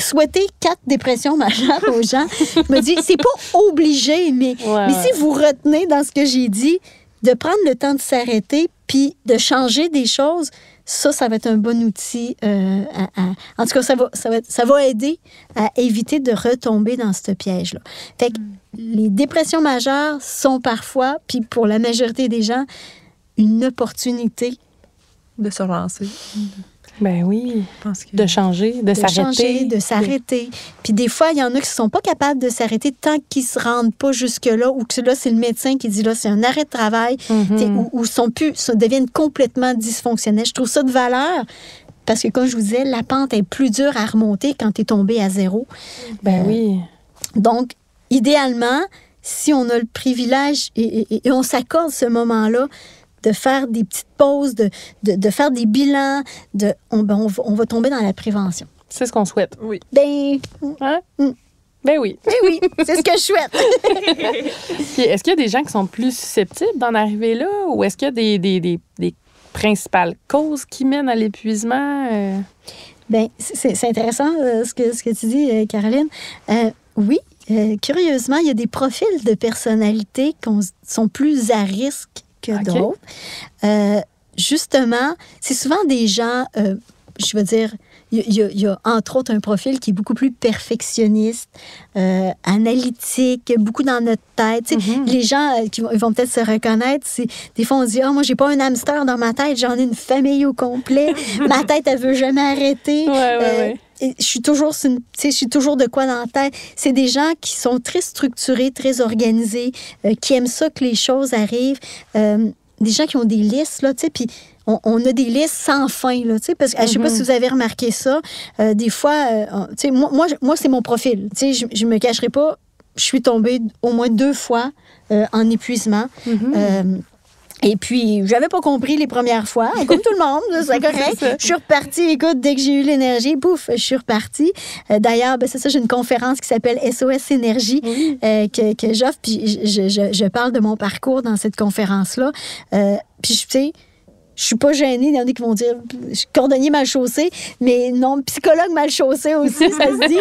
Speaker 3: souhaiter 4 dépressions majeures aux gens, je me dis, c'est pas obligé, mais si vous retenez dans ce que j'ai dit, de prendre le temps de s'arrêter puis de changer des choses, ça va être un bon outil. En tout cas, ça va aider à éviter de retomber dans ce piège-là. Fait que les dépressions majeures sont parfois, puis pour la majorité des gens, une opportunité
Speaker 2: de se relancer.
Speaker 1: De changer,
Speaker 3: de s'arrêter. Puis des fois, il y en a qui ne sont pas capables de s'arrêter tant qu'ils ne se rendent pas jusque-là, ou que là, c'est le médecin qui dit là, c'est un arrêt de travail, ou deviennent complètement dysfonctionnels. Je trouve ça de valeur, parce que, comme je vous disais, la pente est plus dure à remonter quand tu es tombé à 0. Donc, idéalement, si on a le privilège et on s'accorde ce moment-là, de faire des petites pauses, de faire des bilans, on va tomber dans la prévention.
Speaker 1: C'est ce qu'on souhaite.
Speaker 2: Oui.
Speaker 1: Hein? Ben oui.
Speaker 3: Eh oui, c'est ce que je souhaite.
Speaker 1: Puis est-ce qu'il y a des gens qui sont plus susceptibles d'en arriver là ou est-ce qu'il y a des principales causes qui mènent à l'épuisement?
Speaker 3: Bien, c'est intéressant ce que tu dis, Caroline. Oui, curieusement, il y a des profils de personnalité qui sont plus à risque que d'autres. Justement, c'est souvent des gens, je veux dire, il y a entre autres un profil qui est beaucoup plus perfectionniste, analytique, beaucoup dans notre tête. Les gens ils vont peut-être se reconnaître. Des fois, on dit « Ah, moi, j'ai pas un hamster dans ma tête, j'en ai une famille au complet. Ma tête, elle veut jamais arrêter.
Speaker 1: Ouais.
Speaker 3: Je suis toujours de quoi dans la tête. » C'est des gens qui sont très structurés, très organisés, qui aiment ça que les choses arrivent. Des gens qui ont des listes, là, tu sais, puis on a des listes sans fin, là, tu sais, parce que je sais pas si vous avez remarqué ça. Des fois, tu sais, moi, c'est mon profil. Tu sais, je me cacherai pas, je suis tombée au moins 2 fois en épuisement. Et puis, j'avais pas compris les premières fois, comme tout le monde, c'est correct. Je suis repartie, écoute, dès que j'ai eu l'énergie, pouf, je suis repartie. D'ailleurs, c'est ça, j'ai une conférence qui s'appelle SOS Énergie que j'offre, puis je parle de mon parcours dans cette conférence-là. Puis, tu sais, je suis pas gênée. Il y en a qui vont dire je suis cordonnier mal chaussé, mais non, psychologue mal chaussé aussi, ça se dit.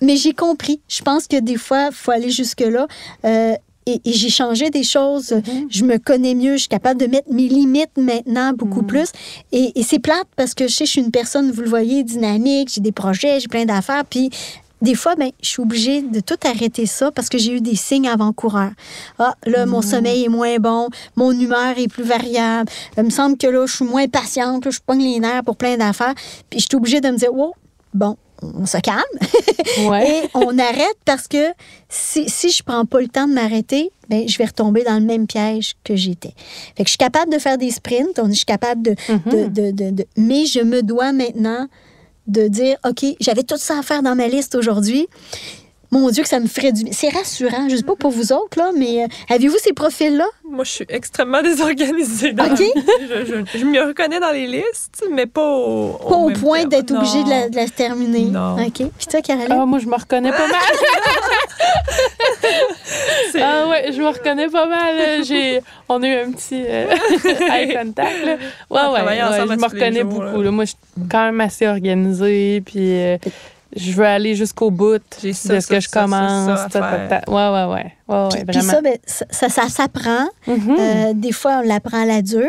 Speaker 3: Mais j'ai compris. Je pense que des fois, il faut aller jusque-là. Et j'ai changé des choses. Je me connais mieux. Je suis capable de mettre mes limites maintenant beaucoup plus. Et c'est plate parce que je suis une personne, vous le voyez, dynamique. J'ai des projets, j'ai plein d'affaires. Puis des fois, je suis obligée de tout arrêter ça parce que j'ai eu des signes avant-coureurs. Ah, là, mon sommeil est moins bon, mon humeur est plus variable. Il me semble que là, je suis moins patiente, là, je pogne les nerfs pour plein d'affaires. Puis je suis obligée de me dire, oh, bon, on se calme. Et on arrête parce que si je prends pas le temps de m'arrêter, je vais retomber dans le même piège que j'étais. Fait que je suis capable de faire des sprints, je suis capable de mais je me dois maintenant de dire, OK, j'avais tout ça à faire dans ma liste aujourd'hui. Mon Dieu, que ça me ferait du bien. C'est rassurant. Je ne sais pas pour vous autres, là, mais avez-vous ces profils-là?
Speaker 2: Moi, je suis extrêmement désorganisée. Je me reconnais dans les listes, mais pas au
Speaker 3: point
Speaker 2: terme.
Speaker 3: d'être obligée de la terminer.
Speaker 2: Non.
Speaker 3: OK. Puis toi, Caroline?
Speaker 1: Moi, je me reconnais pas mal. Je me reconnais pas mal. On a eu un petit eye contact. Là. Je me reconnais beaucoup. Là. Moi, je suis quand même assez organisée, puis... je veux aller jusqu'au bout de ce que je commence.
Speaker 3: Puis ça, ça s'apprend. Des fois, on l'apprend à la dure.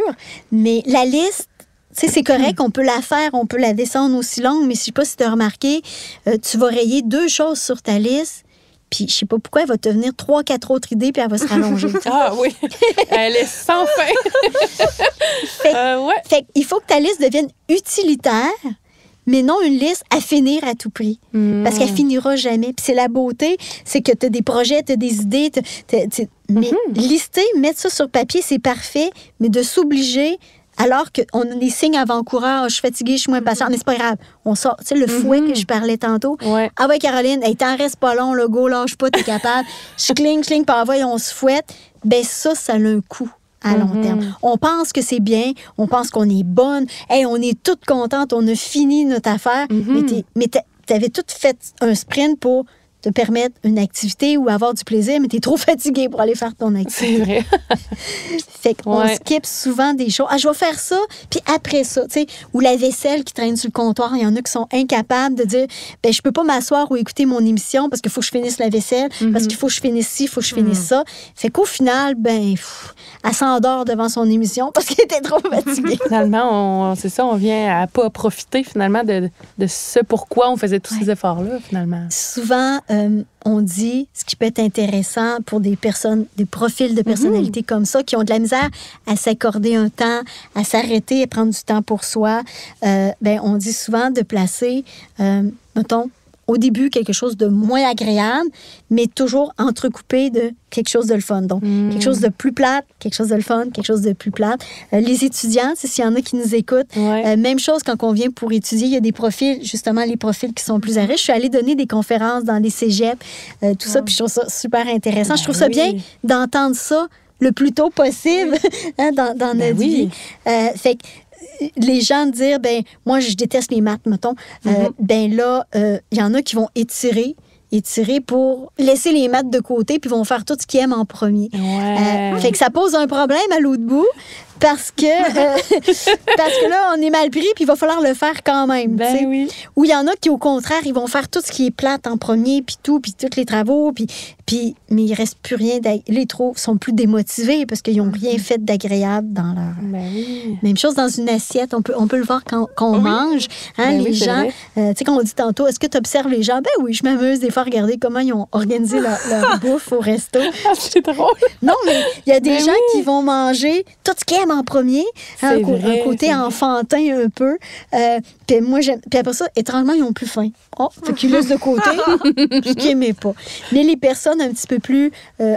Speaker 3: Mais la liste, c'est correct, on peut la faire, on peut la descendre aussi longue, mais je sais pas si tu as remarqué, tu vas rayer 2 choses sur ta liste. Puis, je sais pas pourquoi, elle va te venir 3-4 autres idées, puis elle va se rallonger.
Speaker 1: Ah oui, elle est sans fin.
Speaker 3: Fait il faut que ta liste devienne utilitaire, mais non une liste à finir à tout prix. Parce qu'elle finira jamais. Puis c'est la beauté, c'est que tu as des projets, tu as des idées. Mais lister, mettre ça sur papier, c'est parfait, mais de s'obliger, alors qu'on a des signes avant-coureurs, je suis fatiguée, je suis moins patiente, mais c'est pas grave. On sort, tu sais, le fouet que je parlais tantôt.
Speaker 1: Ouais.
Speaker 3: Ah ouais, Caroline, t'en reste pas long, le go, lâche pas, t'es capable. Je cling, par voie, on se fouette. Ça a un coût à long terme. On pense que c'est bien, on pense qu'on est bonne, on est toutes contentes, on a fini notre affaire, mais t'avais tout fait un sprint pour te permettre une activité ou avoir du plaisir, mais t'es trop fatigué pour aller faire ton activité.
Speaker 1: C'est vrai.
Speaker 3: Fait qu'on skip souvent des choses. Ah, je vais faire ça, puis après ça, tu sais, ou la vaisselle qui traîne sur le comptoir, il y en a qui sont incapables de dire, je peux pas m'asseoir ou écouter mon émission parce qu'il faut que je finisse la vaisselle, parce qu'il faut que je finisse ci, il faut que je finisse ça. Fait qu'au final, elle s'endort devant son émission parce qu'elle était trop fatiguée.
Speaker 1: Finalement, c'est ça, on vient à pas profiter finalement de ce pourquoi on faisait tous ces efforts-là, finalement.
Speaker 3: Souvent, on dit, ce qui peut être intéressant pour des personnes, des profils de personnalité comme ça, qui ont de la misère à s'accorder un temps, à s'arrêter, à prendre du temps pour soi, on dit souvent de placer, mettons, au début, quelque chose de moins agréable, mais toujours entrecoupé de quelque chose de le fun. Donc, quelque chose de plus plate, quelque chose de le fun, quelque chose de plus plate. Les étudiants, s'il y en a qui nous écoutent, même chose quand on vient pour étudier, il y a des profils, justement, les profils qui sont plus à risque. Je suis allée donner des conférences dans les cégeps, tout ça, puis je trouve ça super intéressant. Je trouve ça bien d'entendre ça le plus tôt possible dans notre vie. Fait que les gens dire, ben moi, je déteste les maths, mettons. Ben là, il y en a qui vont étirer pour laisser les maths de côté, puis vont faire tout ce qu'ils aiment en premier. Fait que ça pose un problème à l'autre bout, parce que là, on est mal pris, puis il va falloir le faire quand même. Ou il y en a qui, au contraire, ils vont faire tout ce qui est plate en premier, puis tous les travaux, mais il reste plus rien. Les sont plus démotivés parce qu'ils n'ont rien fait d'agréable dans leur... Même chose dans une assiette. On peut le voir quand on mange. Les gens, tu sais, quand on dit tantôt, est-ce que tu observes les gens? Ben oui, je m'amuse des fois à regarder comment ils ont organisé leur bouffe au resto.
Speaker 1: C'est drôle.
Speaker 3: Non, mais il y a des gens qui vont manger tout ce qu'ils aiment en premier. Un côté enfantin un peu. Puis après ça, étrangement, ils n'ont plus faim. Fait qu'ils laissent de côté ce qu'ils n'aimaient pas. Mais les personnes un petit peu plus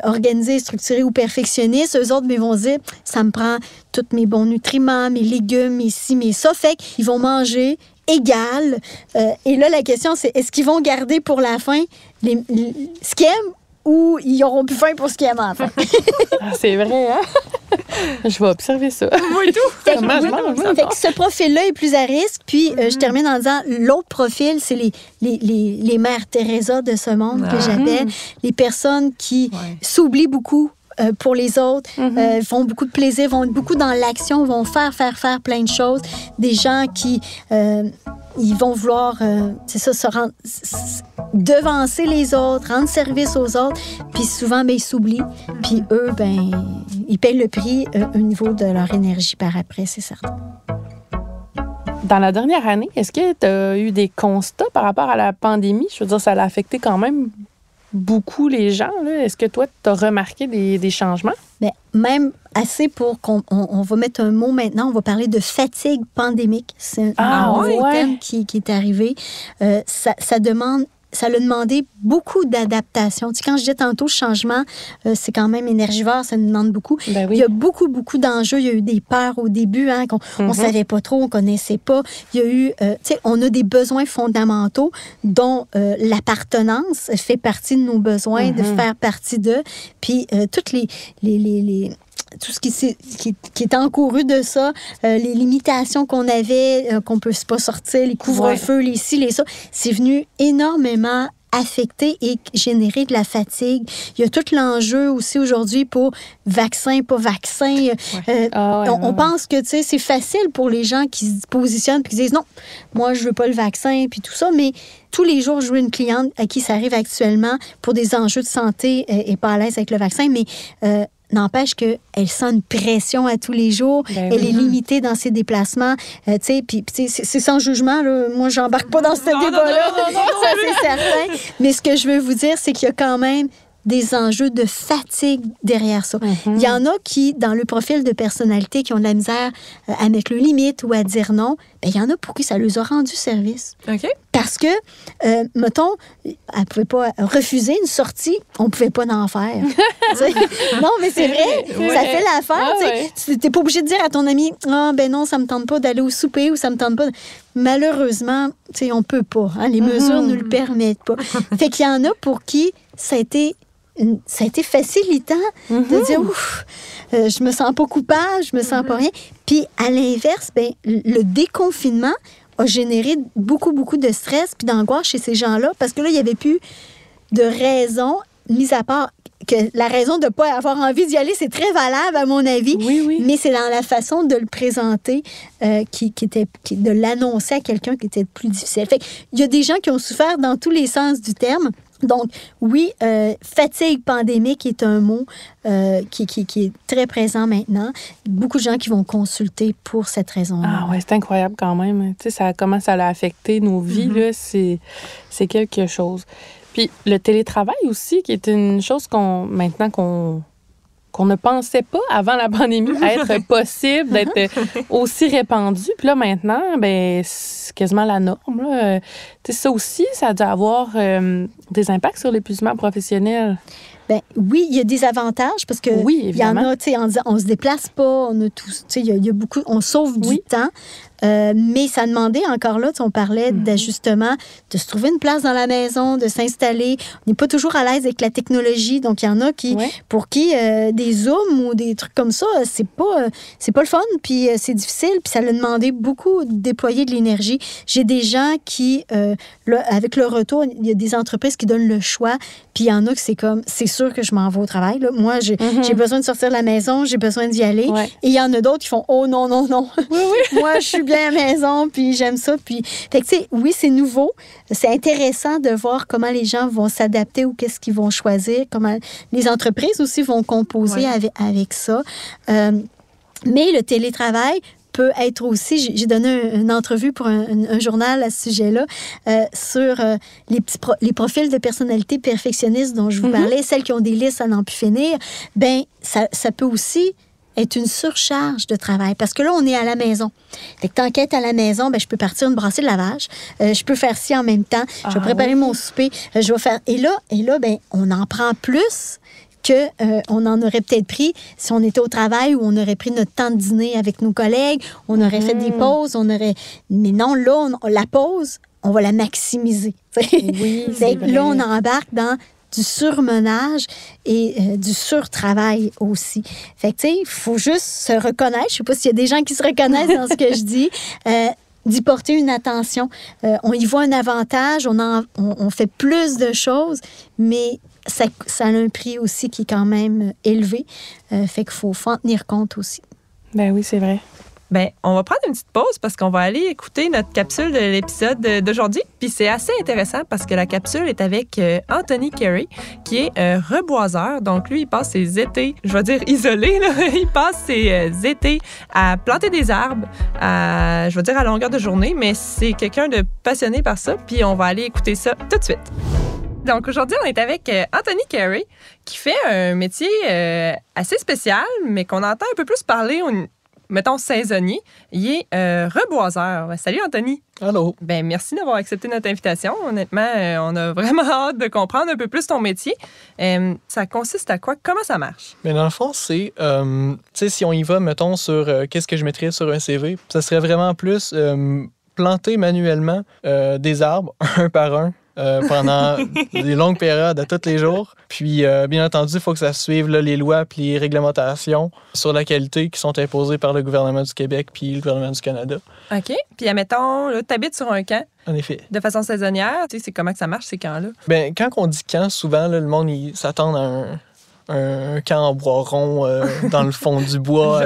Speaker 3: organisées, structurées ou perfectionnistes, eux autres, vont se dire, ça me prend tous mes bons nutriments, mes légumes, mes ci, mes ça. Fait qu'ils vont manger égal. Et là, la question, c'est, est-ce qu'ils vont garder pour la fin ce qu'ils aiment ou ils auront plus faim pour ce qu'ils aiment en fin?
Speaker 1: C'est vrai, hein? Je vais observer ça.
Speaker 2: Oui, tout.
Speaker 3: Fait que ce profil-là est plus à risque. Puis, je termine en disant, l'autre profil, c'est les mères Teresa de ce monde que j'appelle. Les personnes qui s'oublient beaucoup pour les autres, font beaucoup de plaisir, vont être beaucoup dans l'action, vont faire plein de choses. Des gens qui... ils vont vouloir, devancer les autres, rendre service aux autres, puis souvent, ils s'oublient. Puis eux, ils payent le prix au niveau de leur énergie par après, c'est certain.
Speaker 1: Dans la dernière année, est-ce que tu as eu des constats par rapport à la pandémie? Je veux dire, ça l'a affecté quand même beaucoup les gens. Là. Est-ce que toi, tu as remarqué des changements?
Speaker 3: Bien, même assez pour qu'on va mettre un mot maintenant, on va parler de fatigue pandémique. C'est un nouveau terme qui est arrivé. Ça a demandé beaucoup d'adaptation. Tu sais, quand je disais tantôt changement, c'est quand même énergivore, ça nous demande beaucoup. Il y a beaucoup, beaucoup d'enjeux. Il y a eu des peurs au début, qu'on savait pas trop, on connaissait pas. Il y a eu, tu sais, on a des besoins fondamentaux dont l'appartenance fait partie de nos besoins, de faire partie d'eux. Puis toutes tout ce qui est encouru de ça, les limitations qu'on avait, qu'on ne peut pas sortir, les couvre-feux, les ci, les ça, c'est venu énormément affecter et générer de la fatigue. Il y a tout l'enjeu aussi aujourd'hui pour vaccin, pas vaccin. On pense que, tu sais, c'est facile pour les gens qui se positionnent et qui disent non, moi, je veux pas le vaccin, puis tout ça, mais tous les jours, je vois une cliente à qui ça arrive actuellement pour des enjeux de santé et pas à l'aise avec le vaccin, mais n'empêche qu'elle sent une pression à tous les jours. Elle est limitée dans ses déplacements. Puis c'est sans jugement. Là. Moi, j'embarque pas dans ce débat-là. Ça, c'est certain. Mais ce que je veux vous dire, c'est qu'il y a quand même des enjeux de fatigue derrière ça. Il y en a qui, dans le profil de personnalité, qui ont de la misère à mettre le limite ou à dire non. Il y en a pour qui ça leur a rendu service. Parce que, mettons, elle ne pouvait pas refuser une sortie, on ne pouvait pas en faire. Non, mais c'est vrai, ça fait l'affaire. Tu n'es pas obligé de dire à ton ami, non, ça ne me tente pas d'aller au souper ou ça ne me tente pas. Malheureusement, on ne peut pas. Les mesures ne le permettent pas. Fait qu'il y en a pour qui ça a été facilitant de dire ouf, je me sens pas coupable, je me sens pas rien. Puis à l'inverse, le déconfinement a généré beaucoup, beaucoup de stress puis d'angoisse chez ces gens-là parce que là, il n'y avait plus de raison, mis à part que la raison de ne pas avoir envie d'y aller, c'est très valable à mon avis, mais c'est dans la façon de le présenter, de l'annoncer à quelqu'un qui était plus difficile. Fait il y a des gens qui ont souffert dans tous les sens du terme. Donc, oui, fatigue pandémique est un mot qui est très présent maintenant. Beaucoup de gens qui vont consulter pour cette raison-là.
Speaker 1: C'est incroyable quand même. Tu sais, comment ça a affecté nos vies, là, c'est quelque chose. Puis le télétravail aussi, qui est une chose qu'on ne pensait pas avant la pandémie être possible, d'être aussi répandu. Puis là, maintenant, c'est quasiment la norme. Tu ça aussi, ça a dû avoir des impacts sur l'épuisement professionnel.
Speaker 3: Ben oui, il y a des avantages parce que
Speaker 1: oui,
Speaker 3: il y en a, tu sais, en disant on se déplace pas, on a tout, tu sais, il y a beaucoup, on sauve du temps. Mais ça demandait encore là, on parlait d'ajustement, de se trouver une place dans la maison, de s'installer. On n'est pas toujours à l'aise avec la technologie, donc il y en a qui, pour qui des Zooms ou des trucs comme ça, c'est pas le fun, puis c'est difficile, puis ça a demandé beaucoup de déployer de l'énergie. J'ai des gens qui, là, avec le retour, il y a des entreprises qui donnent le choix, puis il y en a que c'est comme, c'est sûr que je m'en vais au travail. Là. Moi, j'ai besoin de sortir de la maison, j'ai besoin d'y aller. Ouais. Et il y en a d'autres qui font, oh non, non, non. Moi, je suis bien à la maison, puis j'aime ça. Puis, fait que, tu sais, oui, c'est nouveau. C'est intéressant de voir comment les gens vont s'adapter ou qu'est-ce qu'ils vont choisir, comment les entreprises aussi vont composer avec ça. Mais le télétravail peut être aussi, j'ai donné une entrevue pour un journal à ce sujet-là, sur les profils de personnalité perfectionnistes dont je vous parlais, celles qui ont des listes à n'en plus finir. Bien, ça peut aussi être une surcharge de travail. Parce que là, on est à la maison. Fait que tant qu'être à la maison, ben, je peux partir une brassée de lavage. Je peux faire ci en même temps. Je vais préparer mon souper. Je vais faire... Et là, ben, on en prend plus qu'on en aurait peut-être pris si on était au travail ou on aurait pris notre temps de dîner avec nos collègues, on aurait fait des pauses, Mais non, là, la pause, on va la maximiser.
Speaker 1: Oui, c'est vrai.
Speaker 3: Là, on embarque dans du surmenage et du surtravail aussi. Fait que, tu sais, il faut juste se reconnaître. Je sais pas s'il y a des gens qui se reconnaissent dans ce que je dis. D'y porter une attention. On y voit un avantage, on fait plus de choses, mais ça a un prix aussi qui est quand même élevé. Fait qu'il faut en tenir compte aussi.
Speaker 1: Ben oui, c'est vrai.
Speaker 2: Ben, on va prendre une petite pause parce qu'on va aller écouter notre capsule de l'épisode d'aujourd'hui. Puis c'est assez intéressant parce que la capsule est avec Anthony Carey, qui est reboiseur. Donc lui, il passe ses étés, je vais dire isolés, là. Il passe ses étés à planter des arbres, je vais dire à longueur de journée, mais c'est quelqu'un de passionné par ça. Puis on va aller écouter ça tout de suite. Donc, aujourd'hui, on est avec Anthony Carey, qui fait un métier assez spécial, mais qu'on entend un peu plus parler, mettons, saisonnier. Il est reboiseur. Salut, Anthony.
Speaker 4: Allô.
Speaker 2: Ben, merci d'avoir accepté notre invitation. Honnêtement, on a vraiment hâte de comprendre un peu plus ton métier. Ça consiste à quoi? Comment ça marche?
Speaker 4: Mais dans le fond, c'est, tu sais, si on y va, mettons, sur qu'est-ce que je mettrais sur un CV, ça serait vraiment plus planter manuellement des arbres, un par un, pendant des longues périodes, à tous les jours. Puis, bien entendu, il faut que ça suive là, les lois puis les réglementations sur la qualité qui sont imposées par le gouvernement du Québec puis le gouvernement du Canada.
Speaker 2: OK. Puis, admettons, tu habites sur un camp.
Speaker 4: En effet.
Speaker 2: De façon saisonnière. Tu sais, c'est comment que ça marche, ces camps-là?
Speaker 4: Bien, quand on dit camp, souvent, là, le monde il s'attend à un camp en bois rond dans le fond du bois.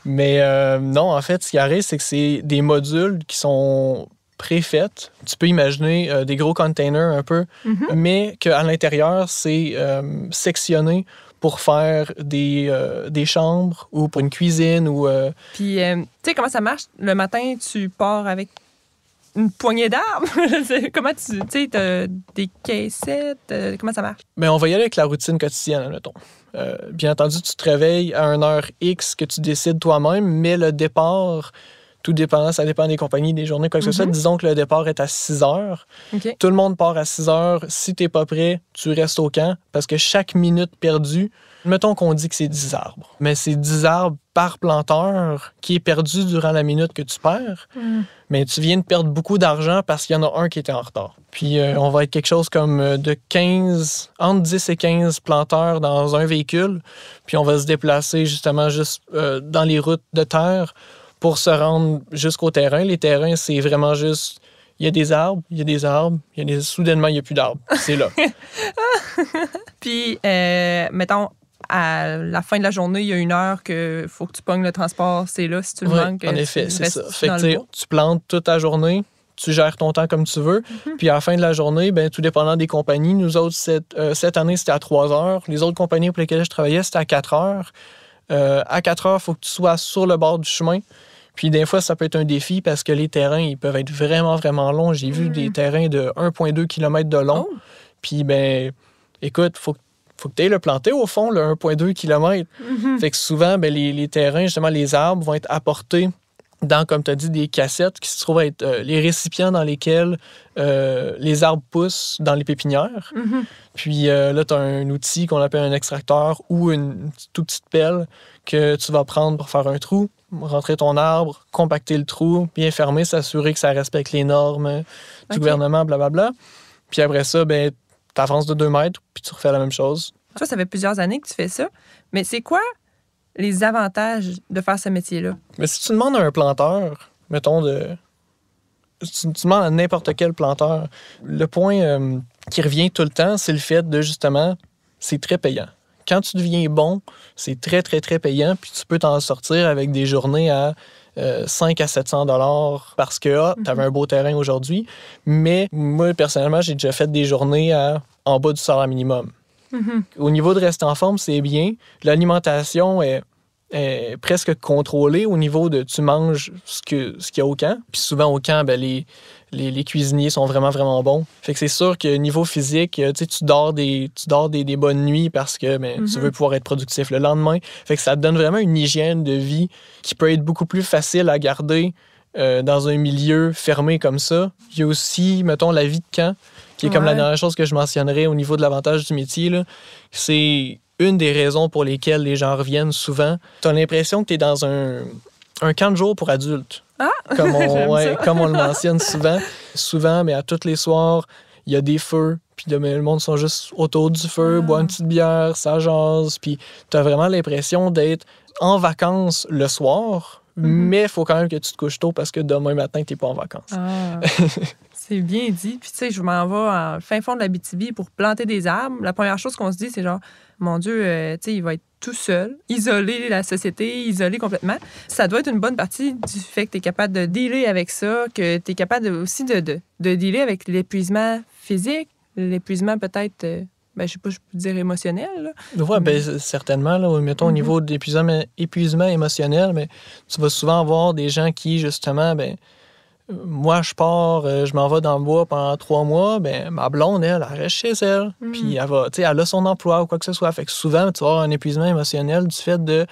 Speaker 4: Mais non, en fait, ce qui arrive, c'est que c'est des modules qui sont préfaites. Tu peux imaginer des gros containers un peu, mais qu'à l'intérieur, c'est sectionné pour faire des chambres ou pour une cuisine. Ou
Speaker 2: Puis, tu sais, comment ça marche? Le matin, tu pars avec une poignée d'arbres? Comment tu sais, t'as des caissettes? Comment ça marche?
Speaker 4: Bien, on va y aller avec la routine quotidienne, admettons. Bien entendu, tu te réveilles à une heure X que tu décides toi-même, mais le départ, tout dépendant, ça dépend des compagnies, des journées, quoi que ce soit. Disons que le départ est à 6 heures.
Speaker 2: Okay.
Speaker 4: Tout le monde part à 6 heures. Si tu n'es pas prêt, tu restes au camp parce que chaque minute perdue, mettons qu'on dit que c'est 10 arbres, mais c'est 10 arbres par planteur qui est perdu durant la minute que tu perds. Mais tu viens de perdre beaucoup d'argent parce qu'il y en a un qui était en retard. Puis on va être quelque chose comme de 15, entre 10 et 15 planteurs dans un véhicule. Puis on va se déplacer justement juste dans les routes de terre pour se rendre jusqu'au terrain. Les terrains, c'est vraiment juste... Il y a des arbres, il y a des arbres, soudainement, il n'y a plus d'arbres. C'est là.
Speaker 2: Puis, mettons, à la fin de la journée, il y a une heure qu'il faut que tu pognes le transport. C'est là, si tu le manques.
Speaker 4: En effet, c'est ça. Fait que tu plantes toute ta journée, tu gères ton temps comme tu veux. Puis à la fin de la journée, ben, tout dépendant des compagnies, nous autres, cette année, c'était à 3 heures. Les autres compagnies pour lesquelles je travaillais, c'était à 4 heures. À 4 heures, il faut que tu sois sur le bord du chemin. Puis des fois, ça peut être un défi parce que les terrains, ils peuvent être vraiment, vraiment longs. J'ai vu des terrains de 1,2 km de long. Puis, ben, écoute, faut que tu ailles le planter au fond, le 1,2 km. Fait que souvent, ben, les terrains, justement, les arbres vont être apportés dans, comme tu as dit, des cassettes qui se trouvent être les récipients dans lesquels les arbres poussent dans les pépinières.
Speaker 2: Mhm.
Speaker 4: Puis là, tu as un outil qu'on appelle un extracteur ou une toute petite pelle que tu vas prendre pour faire un trou, rentrer ton arbre, compacter le trou, bien fermer, s'assurer que ça respecte les normes du gouvernement, blablabla. Puis après ça, ben, tu avances de 2 mètres, puis tu refais la même chose.
Speaker 2: Toi, ça fait plusieurs années que tu fais ça. Mais c'est quoi les avantages de faire ce métier-là?
Speaker 4: Mais si tu demandes à un planteur, mettons, tu demandes à n'importe quel planteur, le point qui revient tout le temps, c'est le fait de, justement, c'est très payant. Quand tu deviens bon, c'est très, très, très payant, puis tu peux t'en sortir avec des journées à 5 à 700 $ parce que tu avais un beau terrain aujourd'hui. Mais moi, personnellement, j'ai déjà fait des journées en bas du salaire minimum.
Speaker 2: Mm-hmm.
Speaker 4: Au niveau de rester en forme, c'est bien. L'alimentation est presque contrôlée au niveau de tu manges ce qu'il y a au camp. Puis souvent au camp, ben, les cuisiniers sont vraiment, vraiment bons. Fait que c'est sûr que niveau physique, tu dors des bonnes nuits parce que tu veux pouvoir être productif le lendemain. Fait que ça te donne vraiment une hygiène de vie qui peut être beaucoup plus facile à garder dans un milieu fermé comme ça. Il y a aussi, mettons, la vie de camp, qui est comme la dernière chose que je mentionnerais au niveau de l'avantage du métier, là. C'est une des raisons pour lesquelles les gens reviennent souvent. Tu as l'impression que tu es dans un camp de jour pour adultes.
Speaker 2: Ah!
Speaker 4: Comme on le mentionne souvent. Souvent, mais à tous les soirs, il y a des feux. Puis le monde sont juste autour du feu, boit une petite bière, ça jase. Puis tu as vraiment l'impression d'être en vacances le soir, mais il faut quand même que tu te couches tôt parce que demain matin, tu n'es pas en vacances.
Speaker 2: Ah. C'est bien dit. Puis, tu sais, je m'en vais en fin fond de l'Abitibi pour planter des arbres. La première chose qu'on se dit, c'est genre, mon Dieu, tu sais, il va être tout seul, isolé la société, isolé complètement. Ça doit être une bonne partie du fait que tu es capable de dealer avec ça, que tu es capable aussi de dealer avec l'épuisement physique, l'épuisement peut-être, je sais pas, je peux dire émotionnel. Là.
Speaker 4: Ouais, ben, certainement. Là, mettons, au niveau de l'épuisement émotionnel, mais tu vas souvent avoir des gens qui, justement, moi, je pars, je m'en vais dans le bois pendant 3 mois, ma blonde, elle reste chez elle. Puis elle a son emploi ou quoi que ce soit. Fait que souvent, tu vas avoir un épuisement émotionnel du fait de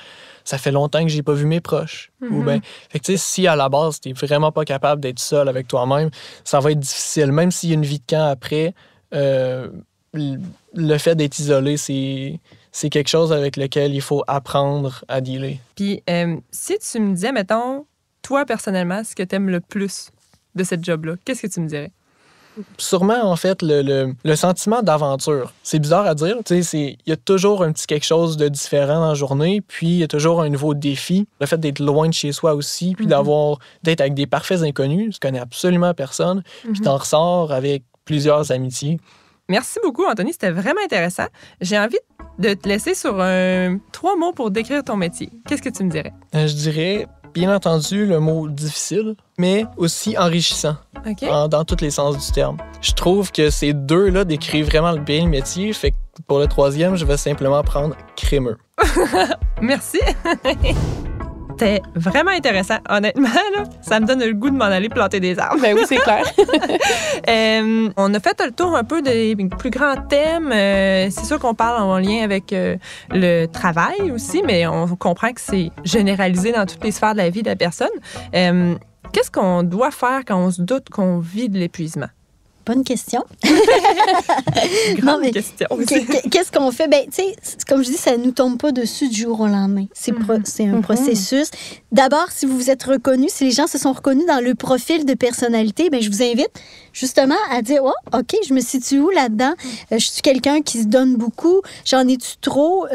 Speaker 4: ça fait longtemps que j'ai pas vu mes proches. Ou fait que si à la base, t'es vraiment pas capable d'être seul avec toi-même, ça va être difficile. Même s'il y a une vie de camp après, le fait d'être isolé, c'est quelque chose avec lequel il faut apprendre à dealer.
Speaker 2: Puis si tu me disais, mettons, toi, personnellement, ce que tu aimes le plus de cette job-là, qu'est-ce que tu me dirais?
Speaker 4: Sûrement, en fait, le sentiment d'aventure. C'est bizarre à dire. Il y a toujours un petit quelque chose de différent dans la journée, puis il y a toujours un nouveau défi. Le fait d'être loin de chez soi aussi, puis d'être avec des parfaits inconnus, tu connais absolument personne, puis t'en ressors avec plusieurs amitiés.
Speaker 2: Merci beaucoup, Anthony. C'était vraiment intéressant. J'ai envie de te laisser sur 3 mots pour décrire ton métier. Qu'est-ce que tu me dirais?
Speaker 4: Je dirais, bien entendu, le mot difficile, mais aussi enrichissant, dans tous les sens du terme. Je trouve que ces 2-là décrivent vraiment bien le métier, fait que pour le 3e, je vais simplement prendre crémeux.
Speaker 2: Merci! C'était vraiment intéressant. Honnêtement, là, ça me donne le goût de m'en aller planter des arbres.
Speaker 1: Ben oui, c'est clair.
Speaker 2: On a fait le tour un peu des plus grands thèmes. C'est sûr qu'on parle en lien avec le travail aussi, mais on comprend que c'est généralisé dans toutes les sphères de la vie de la personne. Qu'est-ce qu'on doit faire quand on se doute qu'on vit de l'épuisement?
Speaker 3: Bonne question.
Speaker 2: Grande question.
Speaker 3: Qu'est-ce qu'on fait? Tu sais, comme je dis, ça ne nous tombe pas dessus du jour au lendemain. C'est un processus. D'abord, si vous vous êtes reconnu, si les gens se sont reconnus dans le profil de personnalité, je vous invite justement à dire, OK, je me situe où là-dedans? Je suis quelqu'un qui se donne beaucoup. J'en ai-tu trop?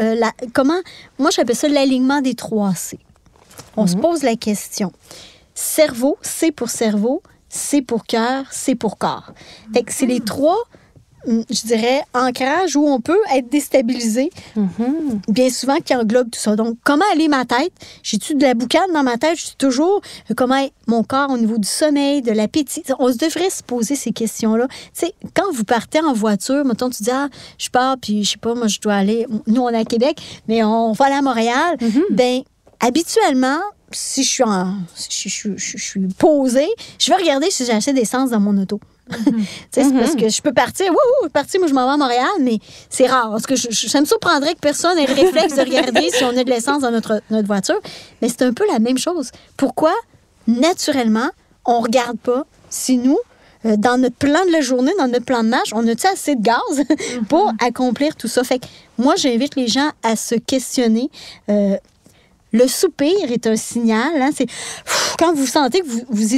Speaker 3: Moi, j'appelle ça l'alignement des 3 C. On se pose la question. Cerveau, C pour cerveau. C pour cœur, C pour corps. Fait que c'est les 3, je dirais, ancrages où on peut être déstabilisé, bien souvent qui englobe tout ça. Donc, comment aller ma tête? J'ai-tu de la boucane dans ma tête? Je suis toujours, comment est mon corps au niveau du sommeil, de l'appétit? On devrait se poser ces questions-là. Tu sais, quand vous partez en voiture, mettons, tu dis, je pars, puis je sais pas, moi, je dois aller, nous, on est à Québec, mais on va aller à Montréal. Habituellement, si je suis posée, je vais regarder si j'ai assez d'essence dans mon auto. C'est parce que je peux partir. Moi, je m'en vais à Montréal, mais c'est rare. Parce que ça me surprendrait que personne ait le réflexe de regarder si on a de l'essence dans notre voiture. Mais c'est un peu la même chose. Pourquoi naturellement, on ne regarde pas si nous, dans notre plan de la journée, dans notre plan de marche, on a-tu assez de gaz pour accomplir tout ça? Fait que moi, j'invite les gens à se questionner. Le soupir est un signal. Hein, c'est quand vous sentez que vous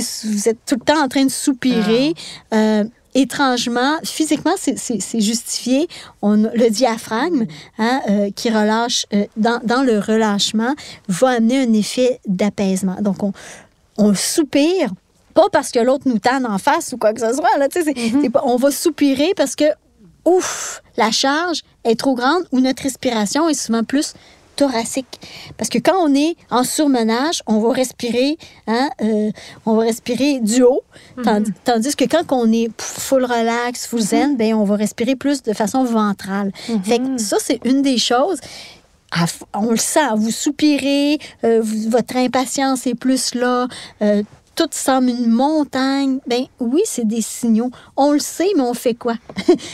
Speaker 3: êtes tout le temps en train de soupirer. Étrangement, physiquement, c'est justifié. Le diaphragme qui relâche, dans le relâchement, va amener un effet d'apaisement. Donc, on soupire, pas parce que l'autre nous tanne en face ou quoi que ce soit. Là, on va soupirer parce que, la charge est trop grande ou notre respiration est souvent plus thoracique. Parce que quand on est en surmenage, on va respirer, du haut, tandis que quand on est full relax, full zen, ben on va respirer plus de façon ventrale. Fait que ça, c'est une des choses. On le sent, vous soupirez, votre impatience est plus là, tout semble une montagne. Ben oui, c'est des signaux. On le sait, mais on fait quoi?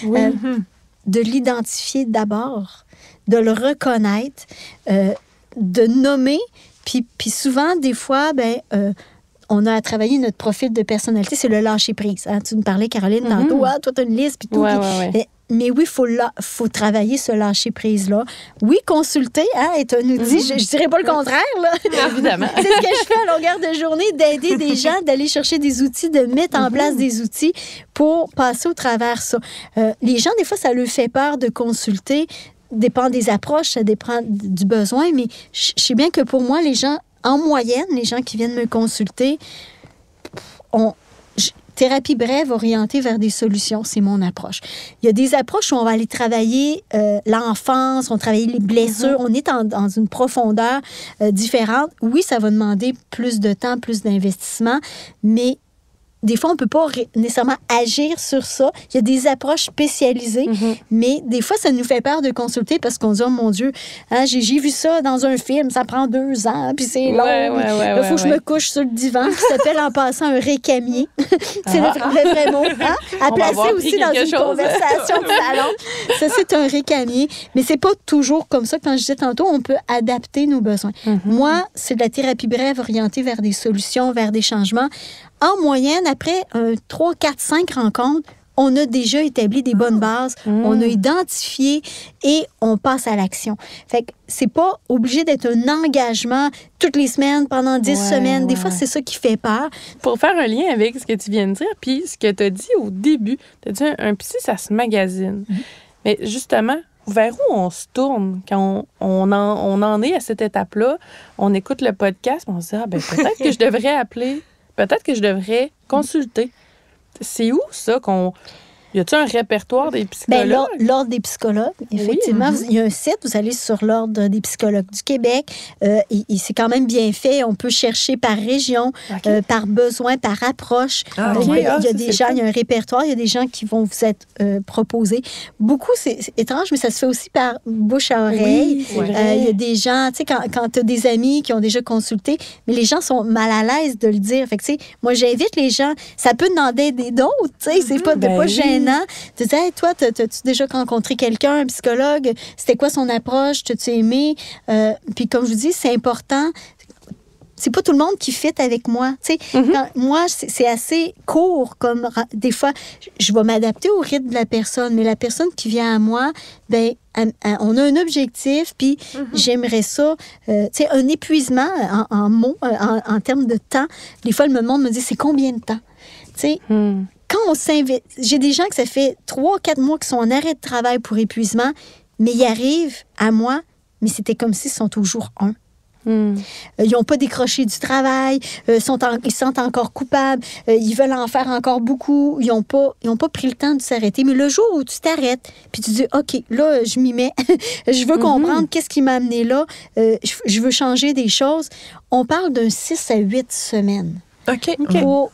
Speaker 3: De l'identifier d'abord, de le reconnaître, de nommer, puis souvent, des fois, on a à travailler notre profil de personnalité, c'est le lâcher-prise. Hein? Tu me parlais, Caroline, tantôt, toi, tu as une liste, puis tout. Mais oui, faut travailler ce lâcher-prise-là. Oui, consulter est un outil. Je ne dirais pas le contraire, là.
Speaker 1: Évidemment.
Speaker 3: C'est ce que je fais à longueur de journée, d'aider des gens, d'aller chercher des outils, de mettre en place des outils pour passer au travers ça. Les gens, des fois, ça leur fait peur de consulter. Dépend des approches, ça dépend du besoin, mais je sais bien que pour moi, les gens, en moyenne, les gens qui viennent me consulter, thérapie brève orientée vers des solutions, c'est mon approche. Il y a des approches où on va aller travailler l'enfance, on travaille les blessures, on est dans une profondeur différente. Oui, ça va demander plus de temps, plus d'investissement, mais des fois, on ne peut pas nécessairement agir sur ça. Il y a des approches spécialisées, mais des fois, ça nous fait peur de consulter parce qu'on dit, oh mon Dieu, j'ai vu ça dans un film, ça prend 2 ans, puis c'est long. Il faut que je me couche sur le divan, qui s'appelle en passant un récamier. C'est le vrai mot. À placer aussi dans une conversation de salon. Ça, c'est un récamier. Mais c'est pas toujours comme ça. Quand je disais tantôt, on peut adapter nos besoins. Moi, c'est de la thérapie brève orientée vers des solutions, vers des changements. En moyenne, après 3, 4, 5 rencontres, on a déjà établi des bonnes bases, on a identifié et on passe à l'action. Fait que c'est pas obligé d'être un engagement toutes les semaines, pendant 10 semaines. Des fois, c'est ça qui fait peur.
Speaker 1: Pour faire un lien avec ce que tu viens de dire, puis ce que tu as dit au début, tu as dit un psy, ça se magasine. Mais justement, vers où on se tourne quand on en est à cette étape-là, on écoute le podcast, on se dit, peut-être que je devrais appeler. Peut-être que je devrais consulter. C'est où ça qu'on... Y a-t-il un répertoire des psychologues?
Speaker 3: L'Ordre des psychologues, effectivement. Il y a un site, vous allez sur l'Ordre des psychologues du Québec. Et c'est quand même bien fait. On peut chercher par région, par besoin, par approche. Il y a des gens, il y a un répertoire, il y a des gens qui vont vous être proposés. Beaucoup, c'est étrange, mais ça se fait aussi par bouche à oreille. Il y a des gens, tu sais, quand tu as des amis qui ont déjà consulté, mais les gens sont mal à l'aise de le dire. Fait que, tu sais, moi, j'invite les gens, ça peut demander des d'autres, tu sais, c'est pas gênant. Tu disais, hey, toi, t'as-tu déjà rencontré quelqu'un, un psychologue? C'était quoi son approche? T'as-tu aimé? Puis comme je vous dis, c'est important. C'est pas tout le monde qui fit avec moi. Tu sais, moi, c'est assez court. Comme des fois, je vais m'adapter au rythme de la personne, mais la personne qui vient à moi, on a un objectif, puis j'aimerais ça. Tu sais, un épuisement en mots, en termes de temps. Des fois, le monde me dit, c'est combien de temps? Tu sais, quand on s'invite, j'ai des gens que ça fait 3-4 mois qui sont en arrêt de travail pour épuisement, mais ils arrivent à moi, mais c'était comme s'ils sont au jour 1. Ils n'ont pas décroché du travail, ils se sentent encore coupables, ils veulent en faire encore beaucoup, ils n'ont pas pris le temps de s'arrêter. Mais le jour où tu t'arrêtes, puis tu dis, OK, là, je m'y mets, je veux comprendre qu'est-ce qui m'a amené là, je veux changer des choses, on parle d'un 6 à 8 semaines.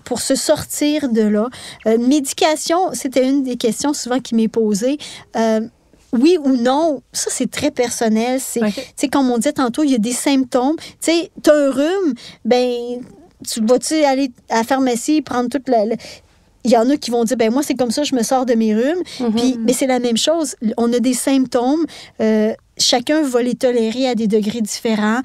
Speaker 3: Pour se sortir de là. Médication, c'était une des questions souvent qui m'est posée. Oui ou non, ça, c'est très personnel. Tu sais, comme on disait tantôt, il y a des symptômes. Tu sais, tu as un rhume, tu vas-tu aller à la pharmacie prendre toute Il y en a qui vont dire, moi, c'est comme ça, je me sors de mes rhumes. Puis, mais c'est la même chose. On a des symptômes. chacun va les tolérer à des degrés différents.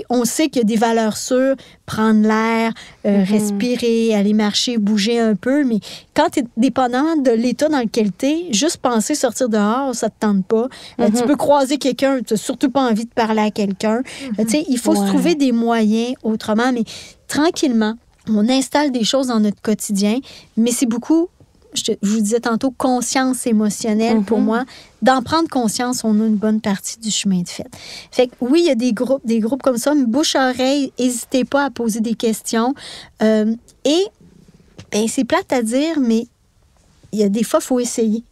Speaker 3: On sait qu'il y a des valeurs sûres, prendre l'air, respirer, aller marcher, bouger un peu, mais quand tu es dépendant de l'état dans lequel tu es, juste penser sortir dehors, ça te tente pas. Tu peux croiser quelqu'un, tu n'as surtout pas envie de parler à quelqu'un. Il faut se trouver des moyens autrement, mais tranquillement, on installe des choses dans notre quotidien, mais c'est beaucoup... Je vous disais tantôt, conscience émotionnelle. Pour moi, d'en prendre conscience, on a une bonne partie du chemin de fait. Fait que oui, il y a des groupes comme ça, mais bouche-oreille, n'hésitez pas à poser des questions. Et c'est plate à dire, mais il y a des fois, il faut essayer.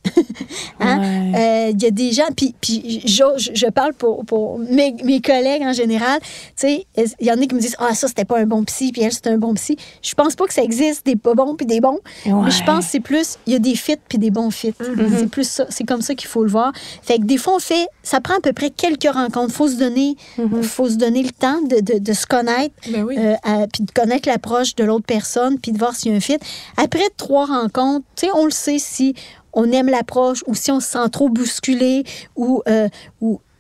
Speaker 3: Il y a des gens, puis je parle pour mes collègues en général, il y en a qui me disent « Ah, ça, c'était pas un bon psy, puis elle, c'était un bon psy. » Je pense pas que ça existe, des pas bons puis des bons, mais je pense que c'est plus, il y a des fits puis des bons fits. C'est plus ça, c'est comme ça qu'il faut le voir. Fait que des fois, ça prend à peu près quelques rencontres. Faut se donner le temps de se connaître, puis de connaître l'approche de l'autre personne, puis de voir s'il y a un fit. Après 3 rencontres, on le sait si on aime l'approche ou si on se sent trop bousculé ou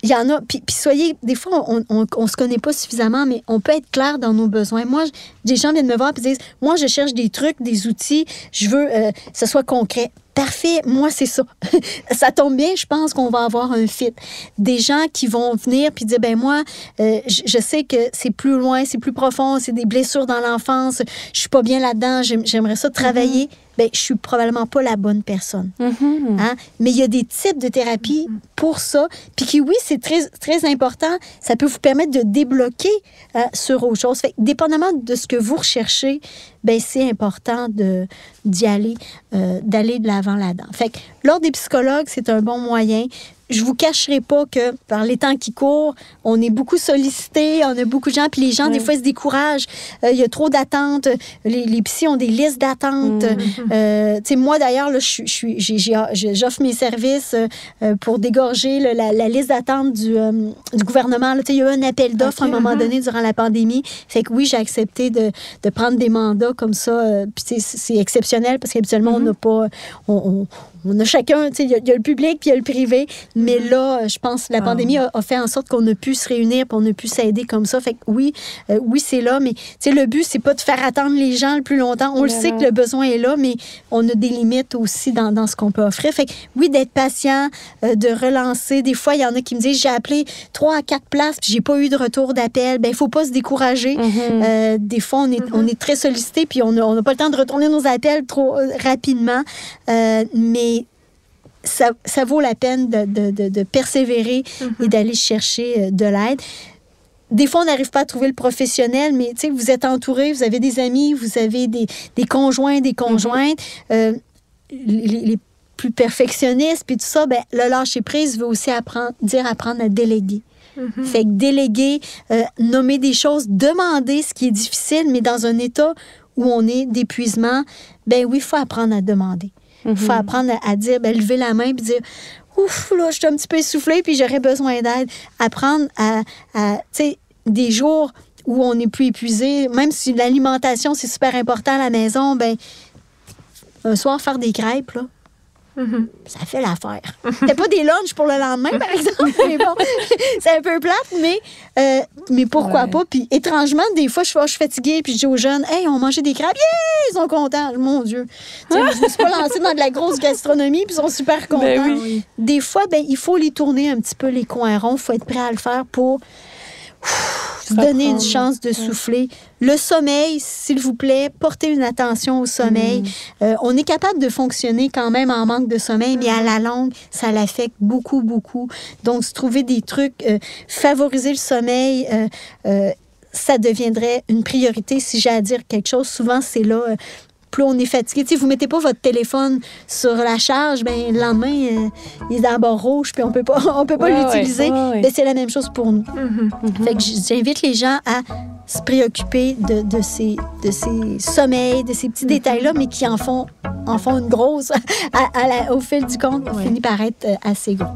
Speaker 3: il y en a, puis soyez, des fois, on se connaît pas suffisamment, mais on peut être clair dans nos besoins. Moi, des gens viennent me voir et disent, moi, je cherche des trucs, des outils, je veux que ce soit concret. Parfait, moi, c'est ça. Ça tombe bien, je pense qu'on va avoir un fit. Des gens qui vont venir puis dire, ben moi, je sais que c'est plus loin, c'est plus profond, c'est des blessures dans l'enfance, je suis pas bien là-dedans, j'aimerais ça travailler. Ben, je suis probablement pas la bonne personne. Hein? Mais il y a des types de thérapies pour ça. Puis qui, oui, c'est très, très important. Ça peut vous permettre de débloquer sur autre chose. Fait que, dépendamment de ce que vous recherchez, ben, c'est important d'y aller, d'aller de l'avant là-dedans. Fait que l'Ordre des psychologues, c'est un bon moyen. Je vous cacherai pas que par les temps qui courent, on est beaucoup sollicité, on a beaucoup de gens, puis les gens, des fois, se découragent. Il y a trop d'attentes. Les psys ont des listes d'attentes. Moi, d'ailleurs, là, j'offre mes services pour dégorger la liste d'attente du gouvernement. Il y a eu un appel d'offres à un moment donné durant la pandémie. Fait que oui, j'ai accepté de prendre des mandats comme ça. Puis c'est exceptionnel parce qu'habituellement, on n'a pas... On a chacun, il y a le public puis il y a le privé, mais là, je pense que la pandémie a fait en sorte qu'on a pu se réunir puis on a pu s'aider comme ça. Fait que oui, c'est là, mais le but, c'est pas de faire attendre les gens le plus longtemps. On le sait que le besoin est là, mais on a des limites aussi dans ce qu'on peut offrir. Fait que oui, d'être patient, de relancer. Des fois, il y en a qui me disent, j'ai appelé 3 à 4 places puis j'ai pas eu de retour d'appel. Ben, il faut pas se décourager. Des fois, on est très sollicité puis on n'a pas le temps de retourner nos appels trop rapidement. Mais ça vaut la peine de persévérer et d'aller chercher de l'aide. Des fois, on n'arrive pas à trouver le professionnel, mais vous êtes entouré, vous avez des amis, vous avez des conjoints, des conjointes. Les plus perfectionnistes, puis tout ça, ben, le lâcher-prise veut aussi apprendre à déléguer. Fait que déléguer, nommer des choses, demander ce qui est difficile, mais dans un état où on est d'épuisement, ben oui, il faut apprendre à demander. Il faut apprendre à dire, ben, lever la main puis dire ouf, là, je suis un petit peu essoufflée puis j'aurais besoin d'aide. Apprendre à tu sais, des jours où on est plus épuisé, même si l'alimentation, c'est super important à la maison, ben, un soir, faire des crêpes, là, ça fait l'affaire. C'était pas des lunchs pour le lendemain, par exemple, mais bon, c'est un peu plate, mais pourquoi pas? Puis étrangement, des fois, je suis fatiguée, puis je dis aux jeunes, hey, on mangeait des crêpes, yeah! Ils sont contents, mon Dieu. Je me suis pas lancée dans de la grosse gastronomie, puis ils sont super contents. Ben oui. Des fois, ben, il faut les tourner un petit peu les coins ronds, il faut être prêt à le faire pour se donner une chance de souffler. Le sommeil, s'il vous plaît, portez une attention au sommeil. On est capable de fonctionner quand même en manque de sommeil, mais à la longue, ça l'affecte beaucoup, beaucoup. Donc, se trouver des trucs, favoriser le sommeil, ça deviendrait une priorité. Si j'ai à dire quelque chose, souvent, c'est là... plus on est fatigué. Vous ne mettez pas votre téléphone sur la charge, ben, le lendemain, il est dans la barre rouge, puis on peut pas l'utiliser. Ben, c'est la même chose pour nous. Fait que j'invite les gens à se préoccuper de ces sommeils, de ces petits détails-là, mais qui en font une grosse. Au fil du compte, on finit par être assez gros.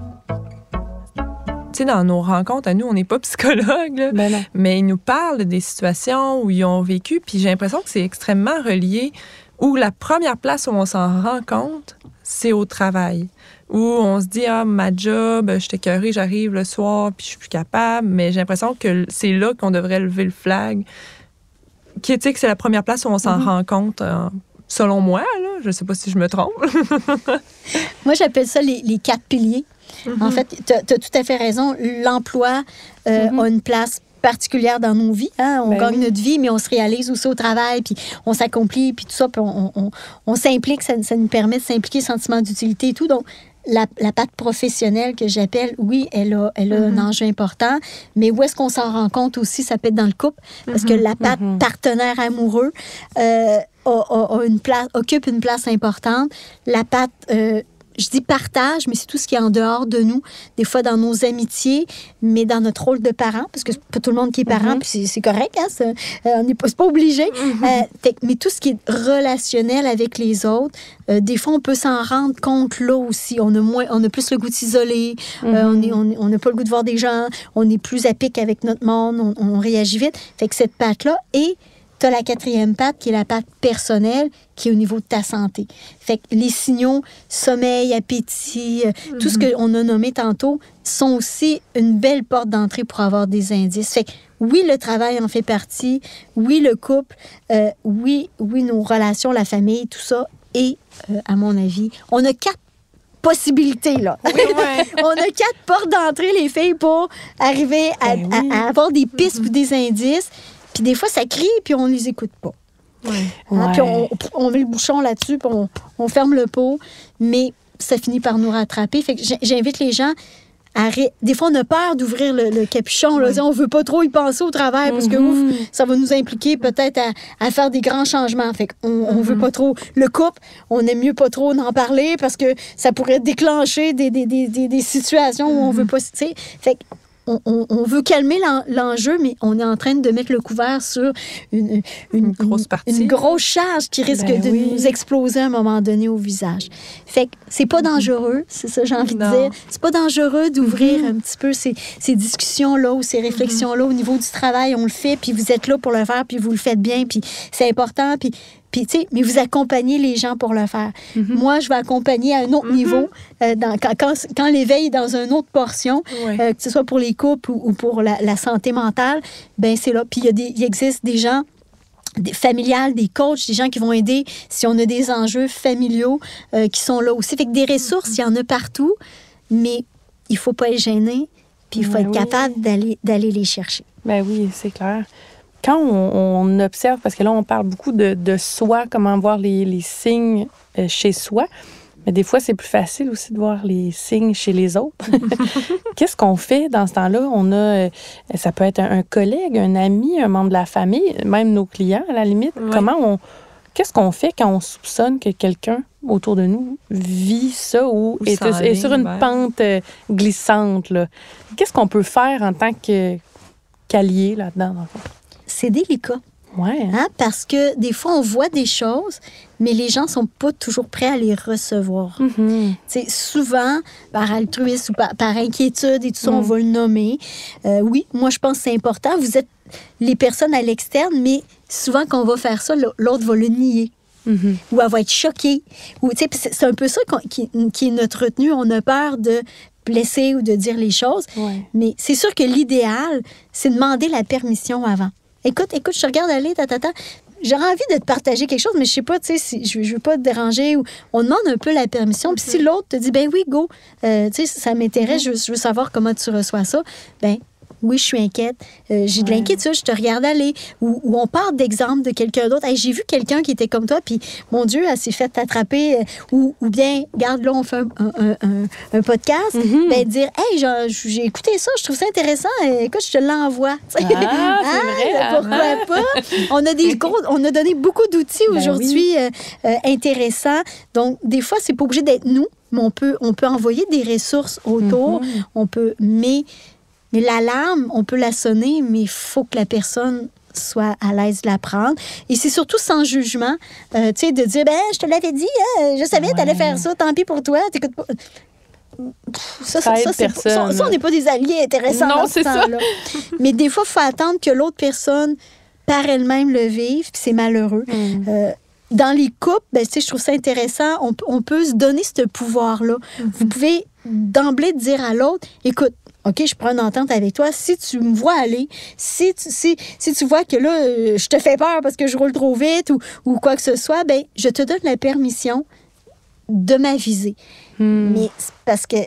Speaker 2: Dans nos rencontres, à nous, on n'est pas psychologues, là, mais ils nous parlent des situations où ils ont vécu, puis j'ai l'impression que c'est extrêmement relié, où la première place où on s'en rend compte, c'est au travail. Où on se dit, ma job, je suis écœurée, j'arrive le soir, puis je suis plus capable. Mais j'ai l'impression que c'est là qu'on devrait lever le flag. Que c'est la première place où on s'en rend compte, selon moi. Là, je ne sais pas si je me trompe.
Speaker 3: Moi, j'appelle ça les 4 piliers. En fait, tu as tout à fait raison. L'emploi a une place particulière dans nos vies. Hein? On gagne notre vie, mais on se réalise aussi au travail, puis on s'accomplit, puis tout ça, puis on s'implique. Ça nous permet de s'impliquer, sentiment d'utilité et tout. Donc, la patte professionnelle que j'appelle, oui, elle a un enjeu important, mais où est-ce qu'on s'en rend compte aussi? Ça peut être dans le couple, parce que la patte partenaire amoureux occupe une place importante. La patte... je dis partage, mais c'est tout ce qui est en dehors de nous. Des fois, dans nos amitiés, mais dans notre rôle de parent, parce que c'est pas tout le monde qui est parent, puis c'est correct, hein, on n'est pas obligé. Mais tout ce qui est relationnel avec les autres, des fois, on peut s'en rendre compte là aussi. On a plus le goût de s'isoler, on n'a pas le goût de voir des gens, on est plus à pic avec notre monde, on réagit vite. Fait que cette patte-là, et tu as la 4e patte, qui est la patte personnelle, qui est au niveau de ta santé. Fait que les signaux, sommeil, appétit, tout ce qu'on a nommé tantôt, sont aussi une belle porte d'entrée pour avoir des indices. Fait que oui, le travail en fait partie, oui, le couple, oui, nos relations, la famille, tout ça. Et, à mon avis, on a 4 possibilités, là. Oui, ouais. On a 4 portes d'entrée, les filles, pour arriver à avoir des pistes ou des indices. Puis des fois, ça crie, puis on ne les écoute pas. Puis on met le bouchon là-dessus, puis on ferme le pot, mais ça finit par nous rattraper. Fait que j'invite les gens à... Des fois, on a peur d'ouvrir le capuchon. Là, on ne veut pas trop y penser au travers, parce que ça va nous impliquer peut-être à faire des grands changements. Fait qu'on ne veut pas trop... Le couple, on aime mieux pas trop en parler, parce que ça pourrait déclencher des situations où on ne veut pas... Fait que on veut calmer l'enjeu, mais on est en train de mettre le couvert sur une grosse partie. Une grosse charge qui risque de nous exploser à un moment donné au visage. Fait que c'est pas dangereux, c'est ça que j'ai envie de dire. C'est pas dangereux d'ouvrir un petit peu ces discussions-là ou ces réflexions-là au niveau du travail. On le fait, puis vous êtes là pour le faire, puis vous le faites bien, puis c'est important, puis tu sais, mais vous accompagnez les gens pour le faire. Moi, je vais accompagner à un autre niveau, quand l'éveil est dans une autre portion, que ce soit pour les couples ou pour la santé mentale, ben c'est là. Puis il existe des gens familiales, des coachs, des gens qui vont aider si on a des enjeux familiaux qui sont là aussi. Fait que des ressources, il y en a partout, mais il ne faut pas être gêné, puis il faut être capable d'aller les chercher.
Speaker 1: Ben oui, c'est clair. Quand on observe, parce que là, on parle beaucoup de soi, comment voir les signes chez soi, mais des fois, c'est plus facile aussi de voir les signes chez les autres. Qu'est-ce qu'on fait dans ce temps-là? Ça peut être un collègue, un ami, un membre de la famille, même nos clients, à la limite. Qu'est-ce qu'on fait quand on soupçonne que quelqu'un autour de nous vit ça ou est sur une pente glissante, là? Qu'est-ce qu'on peut faire en tant qu'allié là-dedans, dans le fond?
Speaker 3: C'est délicat. Hein? Parce que des fois, on voit des choses, mais les gens ne sont pas toujours prêts à les recevoir. Souvent, par altruisme ou par inquiétude et tout ça, on va le nommer. Oui, moi, je pense que c'est important. Vous êtes les personnes à l'externe, mais souvent, quand on va faire ça, l'autre va le nier. Ou elle va être choquée. C'est un peu ça qui est notre retenue. On a peur de blesser ou de dire les choses. Mais c'est sûr que l'idéal, c'est de demander la permission avant. Écoute, je te regarde aller, j'aurais envie de te partager quelque chose, mais je sais pas, tu sais, si je veux pas te déranger. Ou on demande un peu la permission. Puis si l'autre te dit, ben oui, go, tu sais, ça m'intéresse, je veux savoir comment tu reçois ça, ben oui, je suis inquiète. J'ai de l'inquiétude, je te regarde aller. Ou on parle d'exemple de quelqu'un d'autre. Hey, j'ai vu quelqu'un qui était comme toi, puis mon Dieu, elle s'est fait attraper. Ou bien, regarde, là, on fait un podcast. Ben, dire, hey, j'ai écouté ça, je trouve ça intéressant. Écoute, je te l'envoie.
Speaker 1: C'est vrai.
Speaker 3: Pourquoi pas? On a donné beaucoup d'outils aujourd'hui intéressants. Donc, des fois, c'est pas obligé d'être nous, mais on peut envoyer des ressources autour. Mais l'alarme, on peut la sonner, mais il faut que la personne soit à l'aise de la prendre. Et c'est surtout sans jugement, tu sais, de dire, ben, je te l'avais dit, je savais que tu allais faire ça, tant pis pour toi, t'écoutes pas. Ça, on n'est pas des alliés intéressants dans ce temps-là. Mais des fois, il faut attendre que l'autre personne, par elle-même, le vive, puis c'est malheureux. dans les couples, ben, je trouve ça intéressant. On peut se donner ce pouvoir-là. Vous pouvez d'emblée dire à l'autre, écoute, OK, je prends une entente avec toi. Si tu me vois aller, si tu vois que là, je te fais peur parce que je roule trop vite ou quoi que ce soit, ben, je te donne la permission de m'aviser. Mais c'est parce que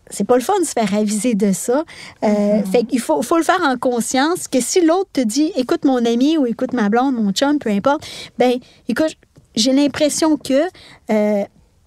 Speaker 3: c'est pas le fun de se faire aviser de ça. Fait qu'il faut le faire en conscience que si l'autre te dit, écoute mon ami ou écoute ma blonde, mon chum, peu importe, ben, écoute, j'ai l'impression que...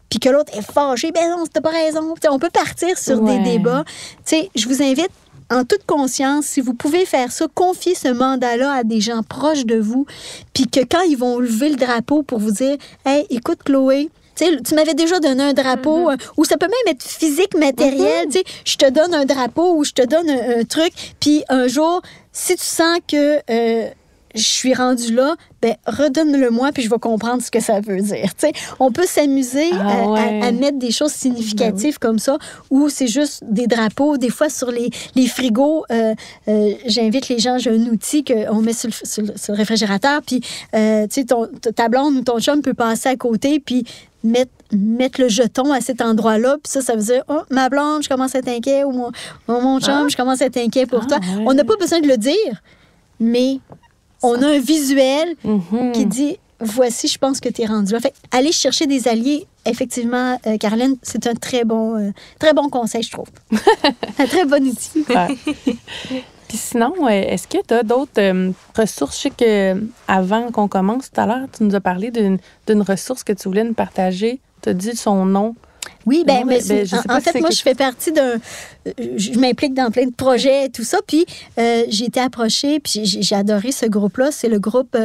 Speaker 3: puis que l'autre est fâché, ben non, t'as pas raison. T'sais, on peut partir sur des débats. T'sais, je vous invite, en toute conscience, si vous pouvez faire ça, confier ce mandat-là à des gens proches de vous, puis que quand ils vont lever le drapeau pour vous dire, hey, écoute Chloé, tu m'avais déjà donné un drapeau, ou ça peut même être physique, matériel. Je te donne un drapeau ou je te donne un truc, puis un jour, si tu sens que je suis rendue là, ben redonne-le-moi, puis je vais comprendre ce que ça veut dire. On peut s'amuser à mettre des choses significatives comme ça, ou c'est juste des drapeaux. Des fois, sur les frigos, j'invite les gens, j'ai un outil qu'on met sur le réfrigérateur, puis ta blonde ou ton chum peut passer à côté, puis mettre le jeton à cet endroit-là, puis ça veut dire, oh, ma blonde, je commence à être inquiet, ou mon chum, je commence à être inquiet pour toi. Ouais. On n'a pas besoin de le dire, mais on a un visuel qui dit, voici, je pense que tu es rendu là. Fait, aller chercher des alliés, effectivement, Caroline, c'est un très bon conseil, je trouve. Un très bon outil.
Speaker 1: Puis sinon, est-ce que tu as d'autres ressources? Je sais qu'avant qu'on commence tout à l'heure, tu nous as parlé d'une ressource que tu voulais nous partager. Tu as dit son nom.
Speaker 3: Oui, en fait, moi, je fais partie je m'implique dans plein de projets et tout ça. Puis, j'ai été approchée, puis j'ai adoré ce groupe-là. C'est le groupe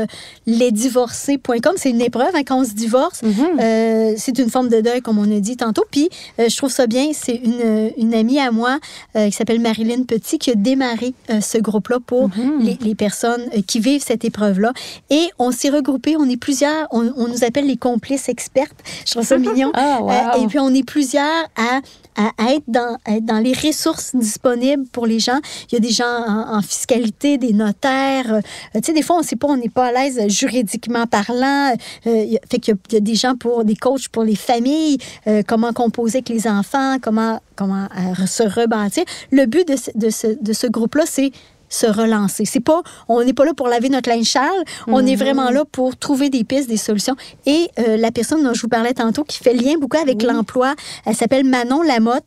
Speaker 3: lesdivorcés.com. C'est une épreuve quand on se divorce. C'est une forme de deuil, comme on a dit tantôt. Puis, je trouve ça bien. C'est une amie à moi qui s'appelle Marilyn Petit qui a démarré ce groupe-là pour les personnes qui vivent cette épreuve-là. Et on s'est regroupés. On est plusieurs. On nous appelle les complices expertes. Je trouve ça mignon. Et puis, on est plusieurs à être dans les ressources disponibles pour les gens. Il y a des gens en fiscalité, des notaires. Des fois, on ne sait pas, on n'est pas à l'aise juridiquement parlant. Fait qu'il y a des gens des coachs pour les familles, comment composer avec les enfants, comment se rebâtir. Le but de ce groupe-là, c'est se relancer. On n'est pas là pour laver notre linge sale, on est vraiment là pour trouver des pistes, des solutions. Et la personne dont je vous parlais tantôt, qui fait lien beaucoup avec l'emploi, elle s'appelle Manon Lamotte.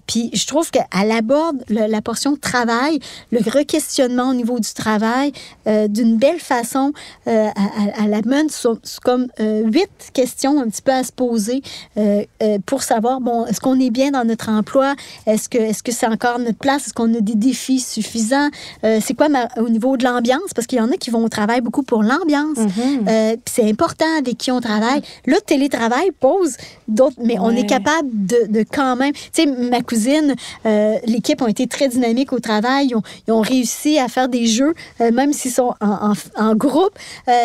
Speaker 3: Puis je trouve qu'elle aborde la portion travail, le re-questionnement au niveau du travail, d'une belle façon. Elle amène comme 8 questions un petit peu à se poser pour savoir, bon, est-ce qu'on est bien dans notre emploi? Est-ce que c'est encore notre place? Est-ce qu'on a des défis suffisants? C'est quoi au niveau de l'ambiance? Parce qu'il y en a qui vont au travail beaucoup pour l'ambiance. Puis c'est important avec qui on travaille. Le télétravail pose d'autres, mais on est capable de quand même... Tu sais, ma cousine, l'équipe ont été très dynamiques au travail. Ils ont réussi à faire des jeux, même s'ils sont en groupe.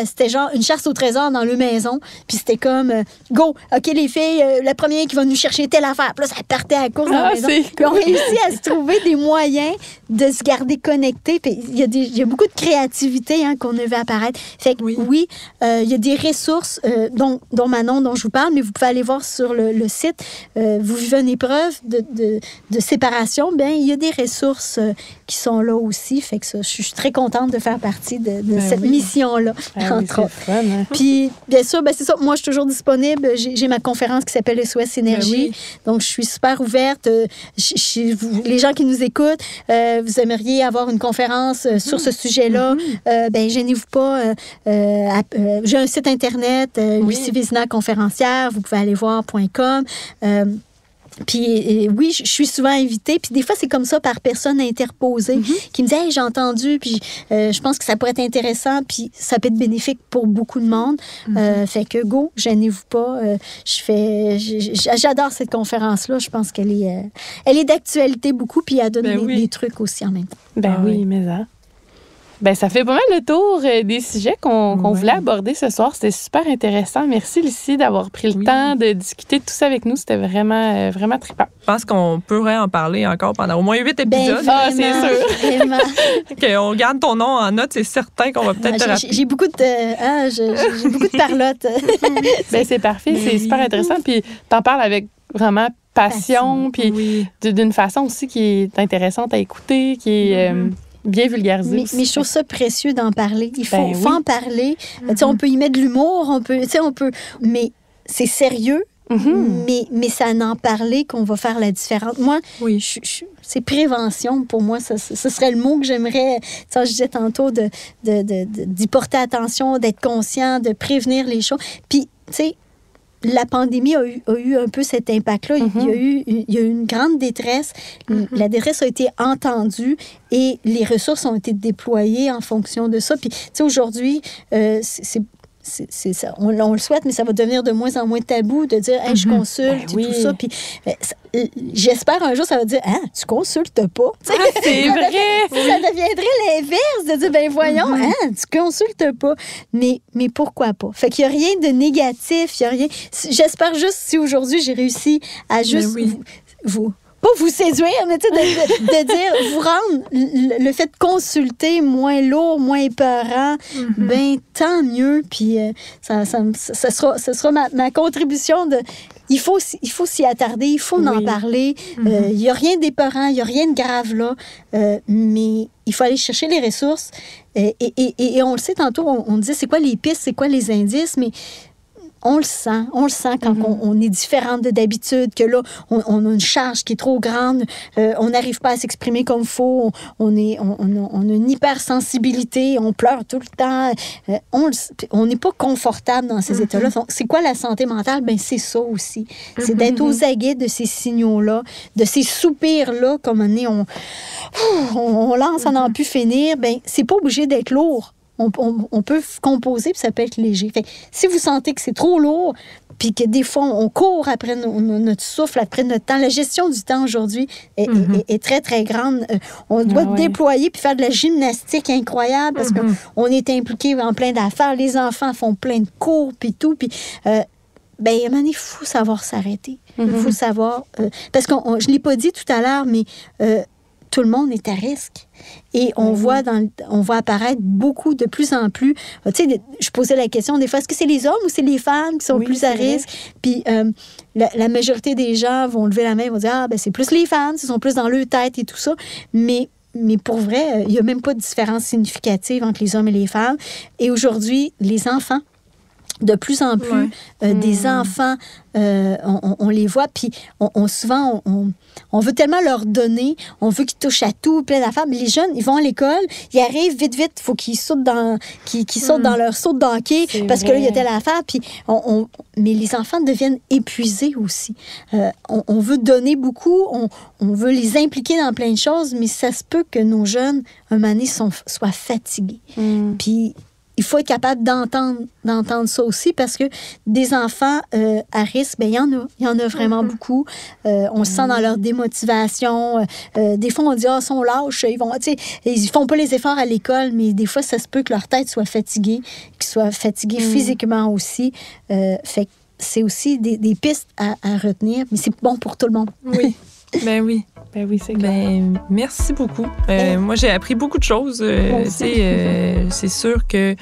Speaker 3: C'était genre une chasse au trésor dans leur maison. Puis c'était comme, go, OK, les filles, la première qui va nous chercher telle affaire. Puis là, ça partait à la course dans la maison. Puis ils ont réussi à se trouver des moyens de se garder connectés. Puis il y a beaucoup de créativité qu'on a vu apparaître. Fait que oui, il y a des ressources dont Manon, dont je vous parle, mais vous pouvez aller voir sur le site. Vous vivez une épreuve de séparation, bien, il y a des ressources qui sont là aussi. Fait que ça, je suis très contente de faire partie de cette mission-là, entre autres. Fun, hein? Puis, bien sûr, c'est ça. Moi, je suis toujours disponible. J'ai ma conférence qui s'appelle SOS Énergie. Donc, je suis super ouverte. Les gens qui nous écoutent, vous aimeriez avoir une conférence sur ce sujet-là, gênez-vous pas. J'ai un site Internet, Lucie Vézina Conférencière, vous pouvez aller voir .com. Puis oui, je suis souvent invitée. Puis des fois, c'est comme ça par personne interposée qui me dit « Hey, j'ai entendu, puis je pense que ça pourrait être intéressant, puis ça peut être bénéfique pour beaucoup de monde. Fait que go, gênez-vous pas. J'adore cette conférence-là. Je pense qu'elle est d'actualité beaucoup, puis elle donne des trucs aussi en même temps.
Speaker 1: Oui, mais ça. Ben, ça fait pas mal le tour des sujets qu'on voulait aborder ce soir. C'était super intéressant. Merci, Lucie, d'avoir pris le temps de discuter de tout ça avec nous. C'était vraiment, vraiment trippant.
Speaker 2: Je pense qu'on pourrait en parler encore pendant au moins 8 épisodes.
Speaker 3: Ben,
Speaker 1: c'est sûr.
Speaker 3: Vraiment.
Speaker 2: On garde ton nom en note, c'est certain qu'on va peut-être te rappeler.
Speaker 3: J'ai beaucoup de parlotte.
Speaker 1: Ben, c'est parfait, c'est super intéressant. Puis t'en parles avec vraiment passion, puis d'une façon aussi qui est intéressante à écouter, qui est bien vulgarisée.
Speaker 3: Mais je trouve ça précieux d'en parler. Il faut en parler. On peut y mettre de l'humour, mais c'est sérieux. Mais c'est à en parler qu'on va faire la différence. Moi, c'est prévention pour moi. Ce serait le mot que j'aimerais. Je disais tantôt d'y porter attention, d'être conscient, de prévenir les choses. Puis, tu sais, la pandémie a eu un peu cet impact-là. Il y a eu une grande détresse. La détresse a été entendue et les ressources ont été déployées en fonction de ça. Puis, tu sais, aujourd'hui, c'est ça. On le souhaite, mais ça va devenir de moins en moins tabou de dire hey, je consulte tout ça. Puis, j'espère un jour ça va dire tu consultes pas.
Speaker 1: C'est vrai.
Speaker 3: Ça deviendrait l'inverse de dire ben voyons, tu consultes pas. Mais pourquoi pas? Fait qu'il n'y a rien de négatif, il y a rien. J'espère juste si aujourd'hui j'ai réussi à juste pas vous séduire, mais de dire, vous rendre le fait de consulter moins lourd, moins épeurant, ben tant mieux. Puis ça sera ma contribution de... Il faut s'y attarder, il faut en parler. Il n'y a rien d'épeurant, il n'y a rien de grave là, mais il faut aller chercher les ressources. Et on le sait tantôt, on disait c'est quoi les pistes, c'est quoi les indices, mais... On le sent quand on est différente de d'habitude, que là, on a une charge qui est trop grande, on n'arrive pas à s'exprimer comme il faut, on a une hypersensibilité, on pleure tout le temps, on n'est pas confortable dans ces états-là. C'est quoi la santé mentale? Ben c'est ça aussi. C'est d'être aux aguets de ces signaux-là, de ces soupirs-là, comme on lance à n'en plus finir. Ben c'est pas obligé d'être lourd. On peut composer, puis ça peut être léger. Fait, si vous sentez que c'est trop lourd, puis que des fois, on court après notre souffle, après notre temps, la gestion du temps aujourd'hui est très, très grande. On doit déployer puis faire de la gymnastique incroyable parce qu'on est impliqué en plein d'affaires. Les enfants font plein de cours, puis tout. Puis, à un moment donné, il faut savoir s'arrêter. Il faut savoir... parce que je ne l'ai pas dit tout à l'heure, mais... tout le monde est à risque. Et on voit apparaître beaucoup, de plus en plus... Tu sais, je posais la question des fois, est-ce que c'est les hommes ou c'est les femmes qui sont plus à risque? Puis la majorité des gens vont lever la main et vont dire, c'est plus les femmes, ils sont plus dans leur tête et tout ça. Mais pour vrai, il n'y a même pas de différence significative entre les hommes et les femmes. Et aujourd'hui, les enfants, de plus en plus, des enfants, on les voit, puis souvent, on veut tellement leur donner, on veut qu'ils touchent à tout, plein d'affaires. Mais les jeunes, ils vont à l'école, ils arrivent vite, il faut qu'ils sautent qu'ils sautent dans leur saut de hockey, parce que là, il y a telle affaire. Puis mais les enfants deviennent épuisés aussi. On veut donner beaucoup, on veut les impliquer dans plein de choses, mais ça se peut que nos jeunes, un moment donné, soient fatigués. Puis il faut être capable d'entendre ça aussi parce que des enfants à risque, il y en a vraiment beaucoup. On le sent dans leur démotivation. Des fois, on dit, ils sont lâches, ils font pas les efforts à l'école, mais des fois, ça se peut que leur tête soit fatiguée, qu'ils soient fatigués physiquement aussi. Fait que c'est aussi des pistes à retenir, mais c'est bon pour tout le monde.
Speaker 2: Oui. Ben oui,
Speaker 1: c'est clair.
Speaker 2: Merci beaucoup. Moi, j'ai appris beaucoup de choses. C'est sûr que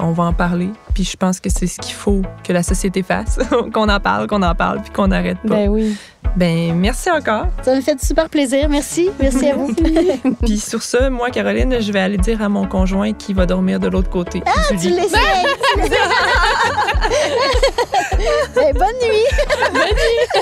Speaker 2: on va en parler. Puis je pense que c'est ce qu'il faut que la société fasse. qu'on en parle, puis qu'on n'arrête pas.
Speaker 1: Ben oui.
Speaker 2: Ben merci encore.
Speaker 3: Ça m'a fait super plaisir. Merci à vous.
Speaker 2: Puis sur ça, moi, Caroline, je vais aller dire à mon conjoint qui va dormir de l'autre côté.
Speaker 3: Tu l'essayes. Bonne nuit.
Speaker 1: Bonne nuit.